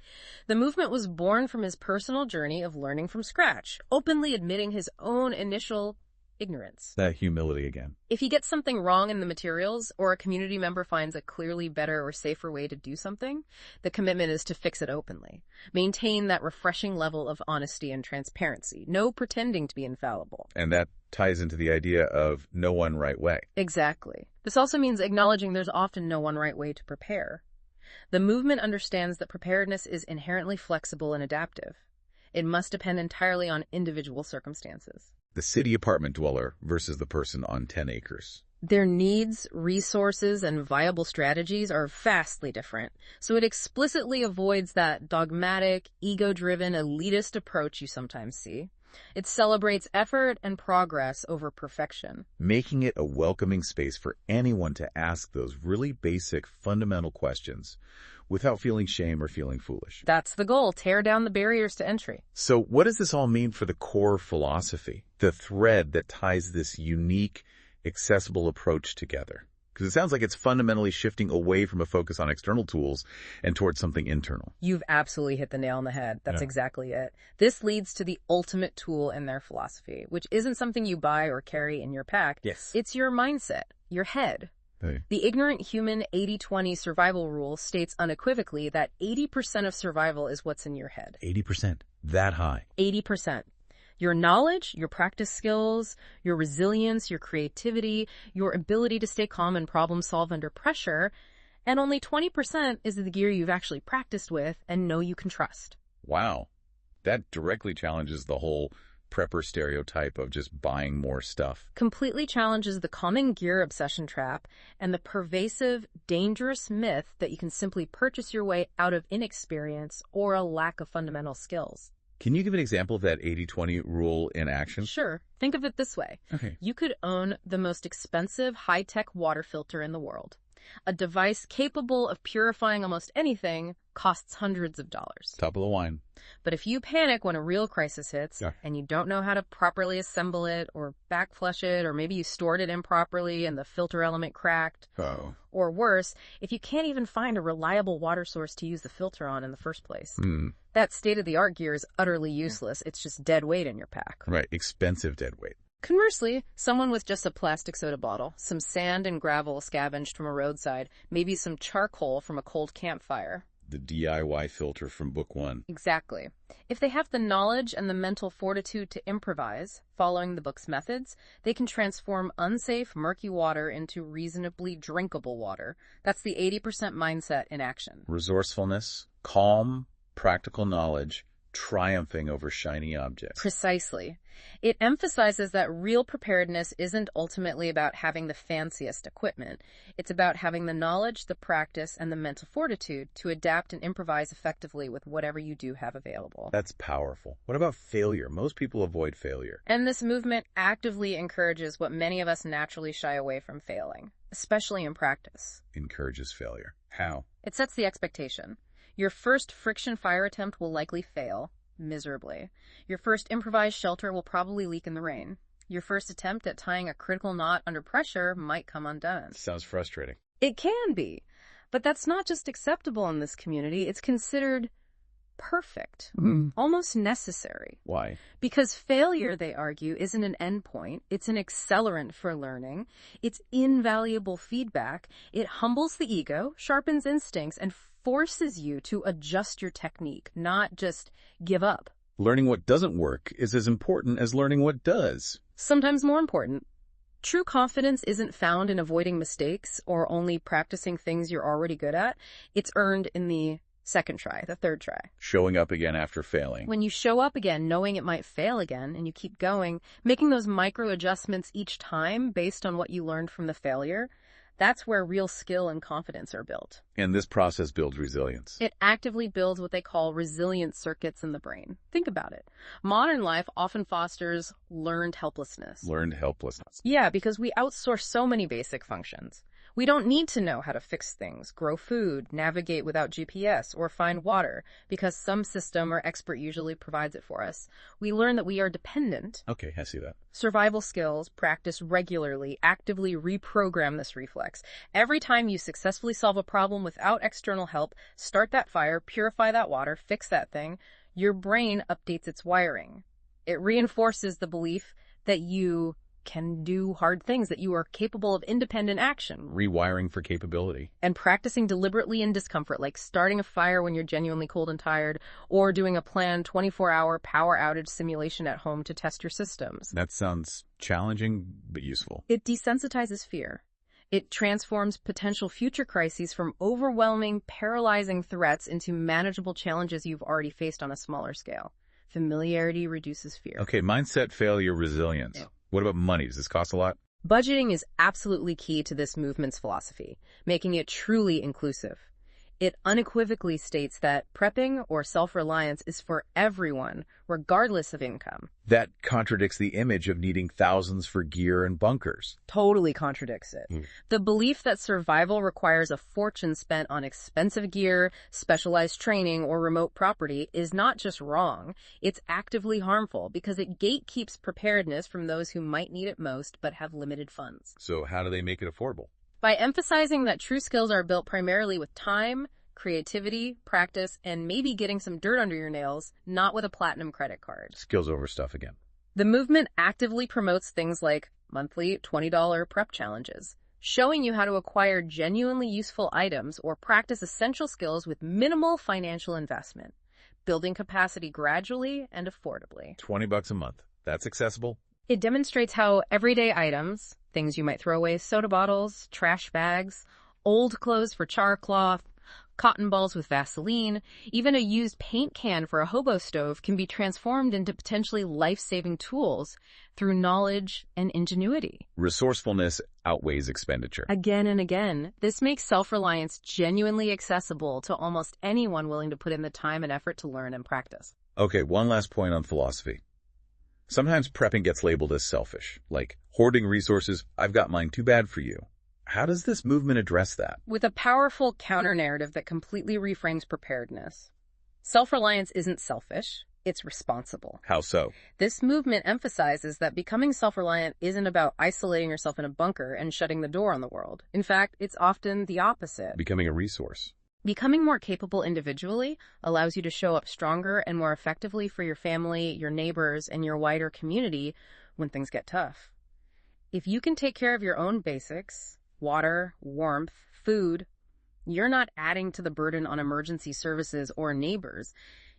The movement was born from his personal journey of learning from scratch, openly admitting his own initial ignorance. That humility again. If you get something wrong in the materials, or a community member finds a clearly better or safer way to do something, the commitment is to fix it openly. Maintain that refreshing level of honesty and transparency. No pretending to be infallible. And that ties into the idea of no one right way. Exactly. This also means acknowledging there's often no one right way to prepare. The movement understands that preparedness is inherently flexible and adaptive. It must depend entirely on individual circumstances. The city apartment dweller versus the person on 10 acres. Their needs, resources, and viable strategies are vastly different, so it explicitly avoids that dogmatic, ego-driven, elitist approach you sometimes see. It celebrates effort and progress over perfection, Making it a welcoming space for anyone to ask those really basic, fundamental questions without feeling shame or feeling foolish. That's the goal, tear down the barriers to entry. So what does this all mean for the core philosophy, the thread that ties this unique, accessible approach together? Because it sounds like it's fundamentally shifting away from a focus on external tools and towards something internal. You've absolutely hit the nail on the head. That's Yeah. exactly it. This leads to the ultimate tool in their philosophy, which isn't something you buy or carry in your pack. Yes. It's your mindset, your head. Hey. The ignorant human 80-20 survival rule states unequivocally that 80% of survival is what's in your head. 80%. That high. 80%. Your knowledge, your practice skills, your resilience, your creativity, your ability to stay calm and problem solve under pressure, and only 20% is the gear you've actually practiced with and know you can trust. Wow. That directly challenges the whole prepper stereotype of just buying more stuff. Completely challenges the common gear obsession trap and the pervasive, dangerous myth that you can simply purchase your way out of inexperience or a lack of fundamental skills. Can you give an example of that 80-20 rule in action? Sure. Think of it this way. Okay. You could own the most expensive high-tech water filter in the world. A device capable of purifying almost anything costs hundreds of dollars. Top of the line. But if you panic when a real crisis hits, Yeah. and you don't know how to properly assemble it or backflush it, or maybe you stored it improperly and the filter element cracked, Oh. or worse, if you can't even find a reliable water source to use the filter on in the first place, that state-of-the-art gear is utterly useless. It's just dead weight in your pack. Right. Expensive dead weight. Conversely, someone with just a plastic soda bottle, some sand and gravel scavenged from a roadside, maybe some charcoal from a cold campfire. The DIY filter from book 1. Exactly. If they have the knowledge and the mental fortitude to improvise, following the book's methods, they can transform unsafe, murky water into reasonably drinkable water. That's the 80% mindset in action. Resourcefulness, calm, practical knowledge, triumphing over shiny objects. Precisely. It emphasizes that real preparedness isn't ultimately about having the fanciest equipment. It's about having the knowledge, the practice, and the mental fortitude to adapt and improvise effectively with whatever you do have available. That's powerful. What about failure? Most people avoid failure. And this movement actively encourages what many of us naturally shy away from: failing, especially in practice. Encourages failure. How? It sets the expectation. Your first friction fire attempt will likely fail miserably. Your first improvised shelter will probably leak in the rain. Your first attempt at tying a critical knot under pressure might come undone. Sounds frustrating. It can be, but that's not just acceptable in this community. It's considered perfect, almost necessary. Why? Because failure, they argue, isn't an endpoint. It's an accelerant for learning. It's invaluable feedback. It humbles the ego, sharpens instincts, and forces you to adjust your technique, not just give up. Learning what doesn't work is as important as learning what does. Sometimes more important. True confidence isn't found in avoiding mistakes or only practicing things you're already good at. It's earned in the second try, the third try. Showing up again after failing. When you show up again, knowing it might fail again, and you keep going, making those micro adjustments each time based on what you learned from the failure, that's where real skill and confidence are built. And this process builds resilience. It actively builds what they call resilient circuits in the brain. Think about it. Modern life often fosters learned helplessness. Learned helplessness. Yeah, because we outsource so many basic functions. We don't need to know how to fix things, grow food, navigate without GPS, or find water, because some system or expert usually provides it for us. We learn that we are dependent. Okay, I see that. Survival skills, practice regularly, actively reprogram this reflex. Every time you successfully solve a problem without external help, start that fire, purify that water, fix that thing, your brain updates its wiring. It reinforces the belief that you can do hard things, that you are capable of independent action. Rewiring for capability. And practicing deliberately in discomfort, like starting a fire when you're genuinely cold and tired, or doing a planned 24-hour power outage simulation at home to test your systems. That sounds challenging, but useful. It desensitizes fear. It transforms potential future crises from overwhelming, paralyzing threats into manageable challenges you've already faced on a smaller scale. Familiarity reduces fear. Okay, mindset, failure, resilience. Yeah. What about money? Does this cost a lot? Budgeting is absolutely key to this movement's philosophy, making it truly inclusive. It unequivocally states that prepping or self-reliance is for everyone, regardless of income. That contradicts the image of needing thousands for gear and bunkers. Totally contradicts it. The belief that survival requires a fortune spent on expensive gear, specialized training, or remote property is not just wrong, it's actively harmful because it gatekeeps preparedness from those who might need it most but have limited funds. So how do they make it affordable? By emphasizing that true skills are built primarily with time, creativity, practice, and maybe getting some dirt under your nails, not with a platinum credit card. Skills over stuff again. The movement actively promotes things like monthly $20 prep challenges, showing you how to acquire genuinely useful items or practice essential skills with minimal financial investment, building capacity gradually and affordably. $20 a month. That's accessible? It demonstrates how everyday items, things you might throw away, soda bottles, trash bags, old clothes for char cloth, cotton balls with Vaseline, even a used paint can for a hobo stove can be transformed into potentially life-saving tools through knowledge and ingenuity. Resourcefulness outweighs expenditure. Again and again, this makes self-reliance genuinely accessible to almost anyone willing to put in the time and effort to learn and practice. Okay, one last point on philosophy. Sometimes prepping gets labeled as selfish, like hoarding resources, I've got mine, too bad for you. How does this movement address that? With a powerful counter-narrative that completely reframes preparedness. Self-reliance isn't selfish, it's responsible. How so? This movement emphasizes that becoming self-reliant isn't about isolating yourself in a bunker and shutting the door on the world. In fact, it's often the opposite. Becoming a resource. Becoming more capable individually allows you to show up stronger and more effectively for your family, your neighbors, and your wider community when things get tough. If you can take care of your own basics, water, warmth, food, you're not adding to the burden on emergency services or neighbors.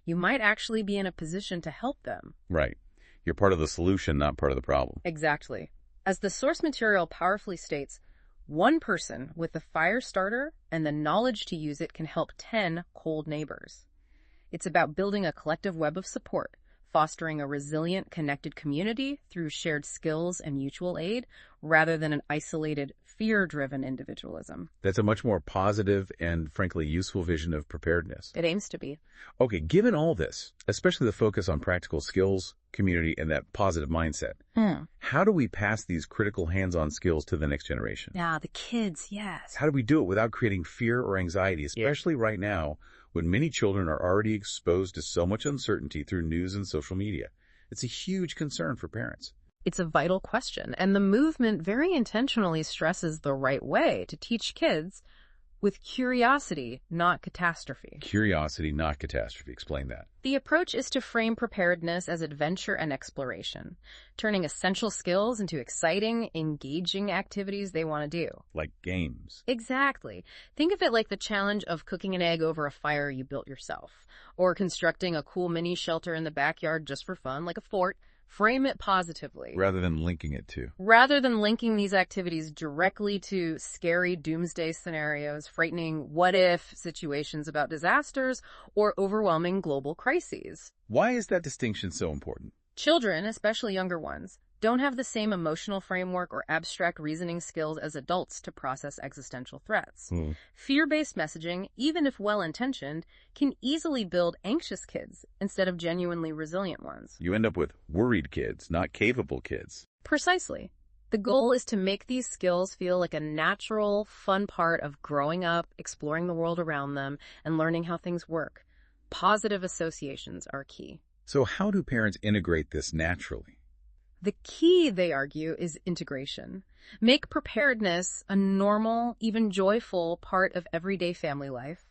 You might actually be in a position to help them. Right. You're part of the solution, not part of the problem. Exactly. As the source material powerfully states, one person with the fire starter and the knowledge to use it can help 10 cold neighbors. It's about building a collective web of support, fostering a resilient, connected community through shared skills and mutual aid, rather than an isolated, fear-driven individualism. That's a much more positive and, frankly, useful vision of preparedness. It aims to be. Okay, given all this, especially the focus on practical skills, community, and that positive mindset, how do we pass these critical hands-on skills to the next generation? Yeah, the kids, yes. How do we do it without creating fear or anxiety, especially right now when many children are already exposed to so much uncertainty through news and social media? It's a huge concern for parents. It's a vital question, and the movement very intentionally stresses the right way to teach kids with curiosity, not catastrophe. Curiosity, not catastrophe. Explain that. The approach is to frame preparedness as adventure and exploration, turning essential skills into exciting, engaging activities they want to do. Like games. Exactly. Think of it like the challenge of cooking an egg over a fire you built yourself, or constructing a cool mini shelter in the backyard just for fun, like a fort. Frame it positively. Rather than linking it to. Rather than linking these activities directly to scary doomsday scenarios, frightening what-if situations about disasters, or overwhelming global crises. Why is that distinction so important? Children, especially younger ones, don't have the same emotional framework or abstract reasoning skills as adults to process existential threats. Fear-based messaging, even if well-intentioned, can easily build anxious kids instead of genuinely resilient ones. You end up with worried kids, not capable kids. Precisely. The goal is to make these skills feel like a natural, fun part of growing up, exploring the world around them, and learning how things work. Positive associations are key. So how do parents integrate this naturally? The key, they argue, is integration. Make preparedness a normal, even joyful part of everyday family life.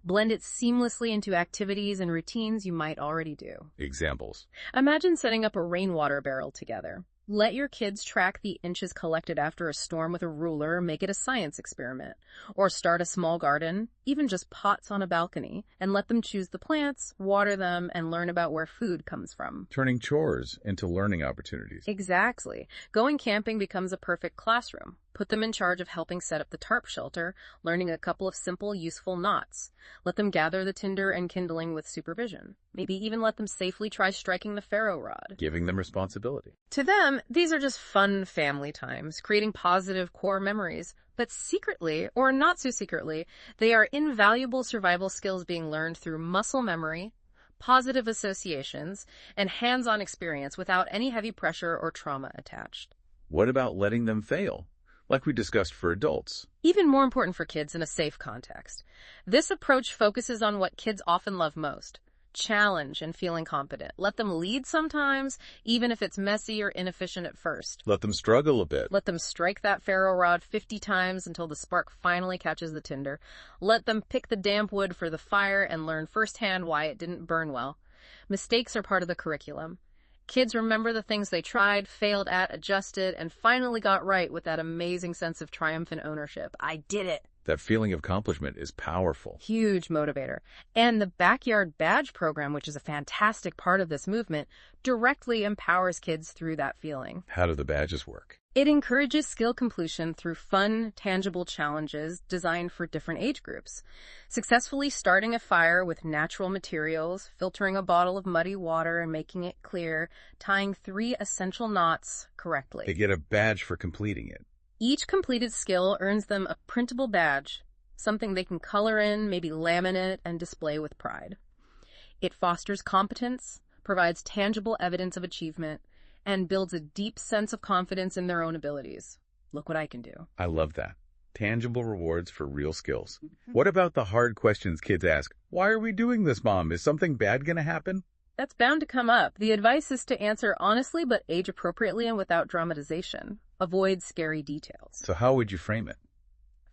Blend it seamlessly into activities and routines you might already do. Examples. Imagine setting up a rainwater barrel together. Let your kids track the inches collected after a storm with a ruler, make it a science experiment. Or start a small garden, even just pots on a balcony, and let them choose the plants, water them, and learn about where food comes from. Turning chores into learning opportunities. Exactly. Going camping becomes a perfect classroom. Put them in charge of helping set up the tarp shelter, learning a couple of simple, useful knots. Let them gather the tinder and kindling with supervision. Maybe even let them safely try striking the ferro rod. Giving them responsibility. To them, these are just fun family times, creating positive core memories. But secretly, or not so secretly, they are invaluable survival skills being learned through muscle memory, positive associations, and hands-on experience without any heavy pressure or trauma attached. What about letting them fail? Like we discussed for adults. Even more important for kids in a safe context. This approach focuses on what kids often love most: challenge and feeling competent. Let them lead sometimes, even if it's messy or inefficient at first. Let them struggle a bit. Let them strike that ferro rod 50 times until the spark finally catches the tinder. Let them pick the damp wood for the fire and learn firsthand why it didn't burn well. Mistakes are part of the curriculum. Kids remember the things they tried, failed at, adjusted, and finally got right with that amazing sense of triumph and ownership. I did it. That feeling of accomplishment is powerful. Huge motivator. And the Backyard Badge program, which is a fantastic part of this movement, directly empowers kids through that feeling. How do the badges work? It encourages skill completion through fun, tangible challenges designed for different age groups. Successfully starting a fire with natural materials, filtering a bottle of muddy water and making it clear, tying 3 essential knots correctly. They get a badge for completing it. Each completed skill earns them a printable badge, something they can color in, maybe laminate, and display with pride. It fosters competence, provides tangible evidence of achievement, and builds a deep sense of confidence in their own abilities. Look what I can do. I love that. Tangible rewards for real skills. What about the hard questions kids ask? Why are we doing this, Mom? Is something bad going to happen? That's bound to come up. The advice is to answer honestly but age appropriately and without dramatization. Avoid scary details. So how would you frame it?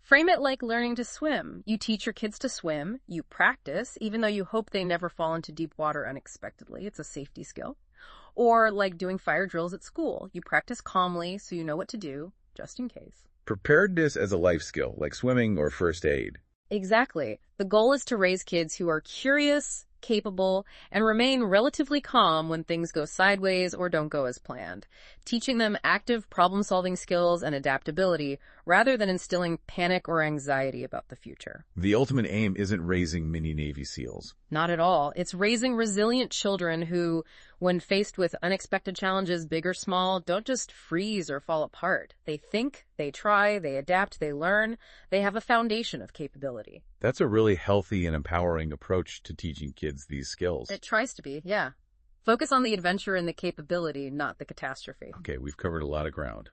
Frame it like learning to swim. You teach your kids to swim. You practice, even though you hope they never fall into deep water unexpectedly. It's a safety skill. Or like doing fire drills at school. You practice calmly so you know what to do, just in case. Preparedness as a life skill, like swimming or first aid. Exactly. The goal is to raise kids who are curious, capable, and remain relatively calm when things go sideways or don't go as planned, teaching them active problem-solving skills and adaptability rather than instilling panic or anxiety about the future. The ultimate aim isn't raising mini Navy SEALs. Not at all. It's raising resilient children who, when faced with unexpected challenges, big or small, don't just freeze or fall apart. They think, they try, they adapt, they learn. They have a foundation of capability. That's a really healthy and empowering approach to teaching kids these skills. It tries to be, yeah. Focus on the adventure and the capability, not the catastrophe. Okay, we've covered a lot of ground.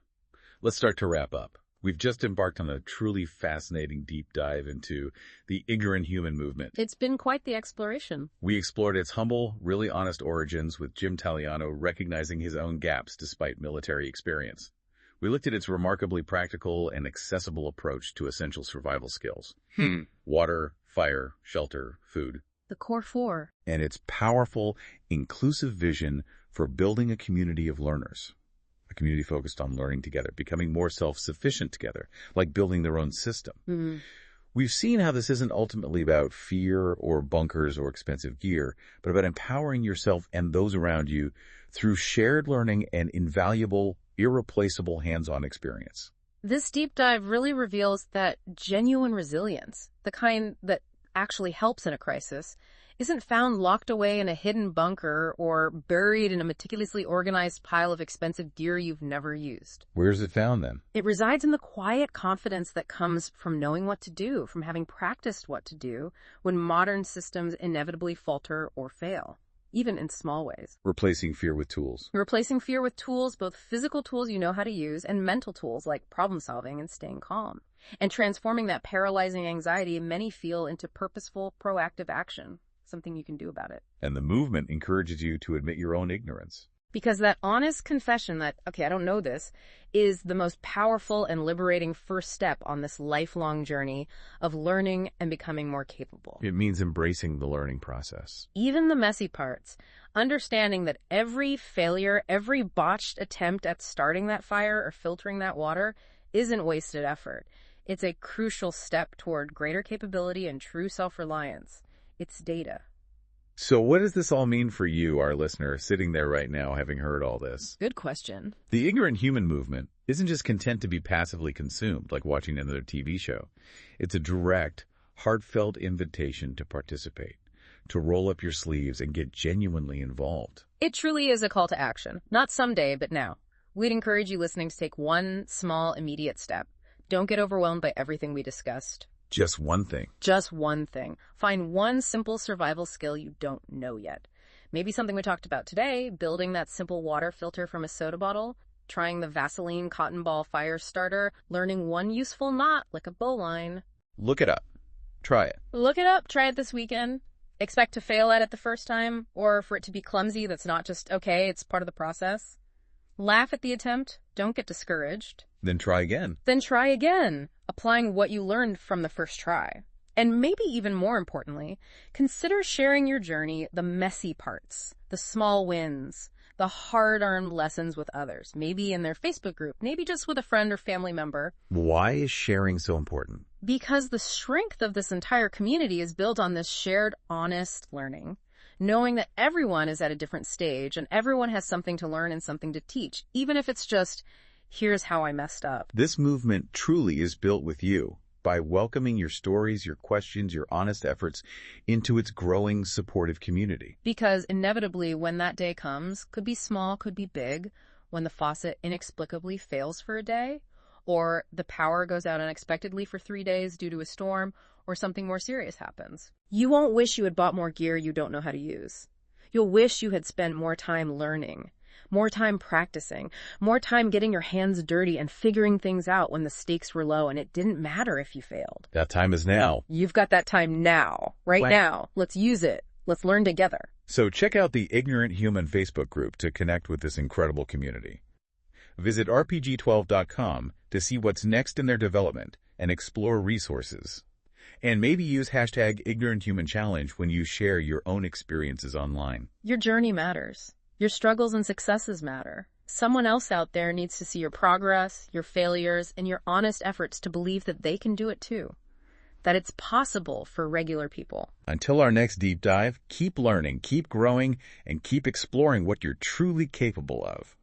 Let's start to wrap up. We've just embarked on a truly fascinating deep dive into the ignorant human movement. It's been quite the exploration. We explored its humble, really honest origins with Jim Taliano recognizing his own gaps despite military experience. We looked at its remarkably practical and accessible approach to essential survival skills. Water, fire, shelter, food. The core 4. And its powerful, inclusive vision for building a community of learners. A community focused on learning together, becoming more self-sufficient together, like building their own system. We've seen how this isn't ultimately about fear or bunkers or expensive gear, but about empowering yourself and those around you through shared learning and invaluable, irreplaceable hands-on experience. This deep dive really reveals that genuine resilience, the kind that actually helps in a crisis, isn't found locked away in a hidden bunker or buried in a meticulously organized pile of expensive gear you've never used. Where's it found then? It resides in the quiet confidence that comes from knowing what to do, from having practiced what to do when modern systems inevitably falter or fail, even in small ways. Replacing fear with tools. Replacing fear with tools, both physical tools you know how to use and mental tools like problem solving and staying calm. And transforming that paralyzing anxiety many feel into purposeful, proactive action. Something you can do about it. And the movement encourages you to admit your own ignorance. Because that honest confession that, okay, I don't know this, is the most powerful and liberating first step on this lifelong journey of learning and becoming more capable. It means embracing the learning process. Even the messy parts, understanding that every failure, every botched attempt at starting that fire or filtering that water isn't wasted effort. It's a crucial step toward greater capability and true self-reliance. It's data. So what does this all mean for you, our listener, sitting there right now having heard all this? Good question. The ignorant human movement isn't just content to be passively consumed, like watching another TV show. It's a direct, heartfelt invitation to participate, to roll up your sleeves and get genuinely involved. It truly is a call to action. Not someday, but now. We'd encourage you listening to take one small, immediate step. Don't get overwhelmed by everything we discussed. Just one thing. Just one thing. Find one simple survival skill you don't know yet. Maybe something we talked about today, building that simple water filter from a soda bottle, trying the Vaseline cotton ball fire starter, learning one useful knot like a bowline. Look it up. Try it. Look it up. Try it this weekend. Expect to fail at it the first time, or for it to be clumsy. That's not just okay, it's part of the process. Laugh at the attempt. Don't get discouraged. Then try again. Then try again, applying what you learned from the first try. And maybe even more importantly, consider sharing your journey, the messy parts, the small wins, the hard-earned lessons with others, maybe in their Facebook group, maybe just with a friend or family member. Why is sharing so important? Because the strength of this entire community is built on this shared, honest learning, knowing that everyone is at a different stage and everyone has something to learn and something to teach, even if it's just, here's how I messed up. This movement truly is built with you by welcoming your stories, your questions, your honest efforts into its growing, supportive community. Because inevitably, when that day comes, could be small, could be big, when the faucet inexplicably fails for a day, or the power goes out unexpectedly for 3 days due to a storm, or something more serious happens. You won't wish you had bought more gear you don't know how to use. You'll wish you had spent more time learning, more time practicing, more time getting your hands dirty and figuring things out when the stakes were low and it didn't matter if you failed. That time is now. You've got that time now, right now. Let's use it. Let's learn together. So check out the Ignorant Human Facebook group to connect with this incredible community. Visit rpg12.com to see what's next in their development and explore resources. And maybe use hashtag #IgnorantHumanChallenge when you share your own experiences online. Your journey matters. Your struggles and successes matter. Someone else out there needs to see your progress, your failures, and your honest efforts to believe that they can do it too. That it's possible for regular people. Until our next deep dive, keep learning, keep growing, and keep exploring what you're truly capable of.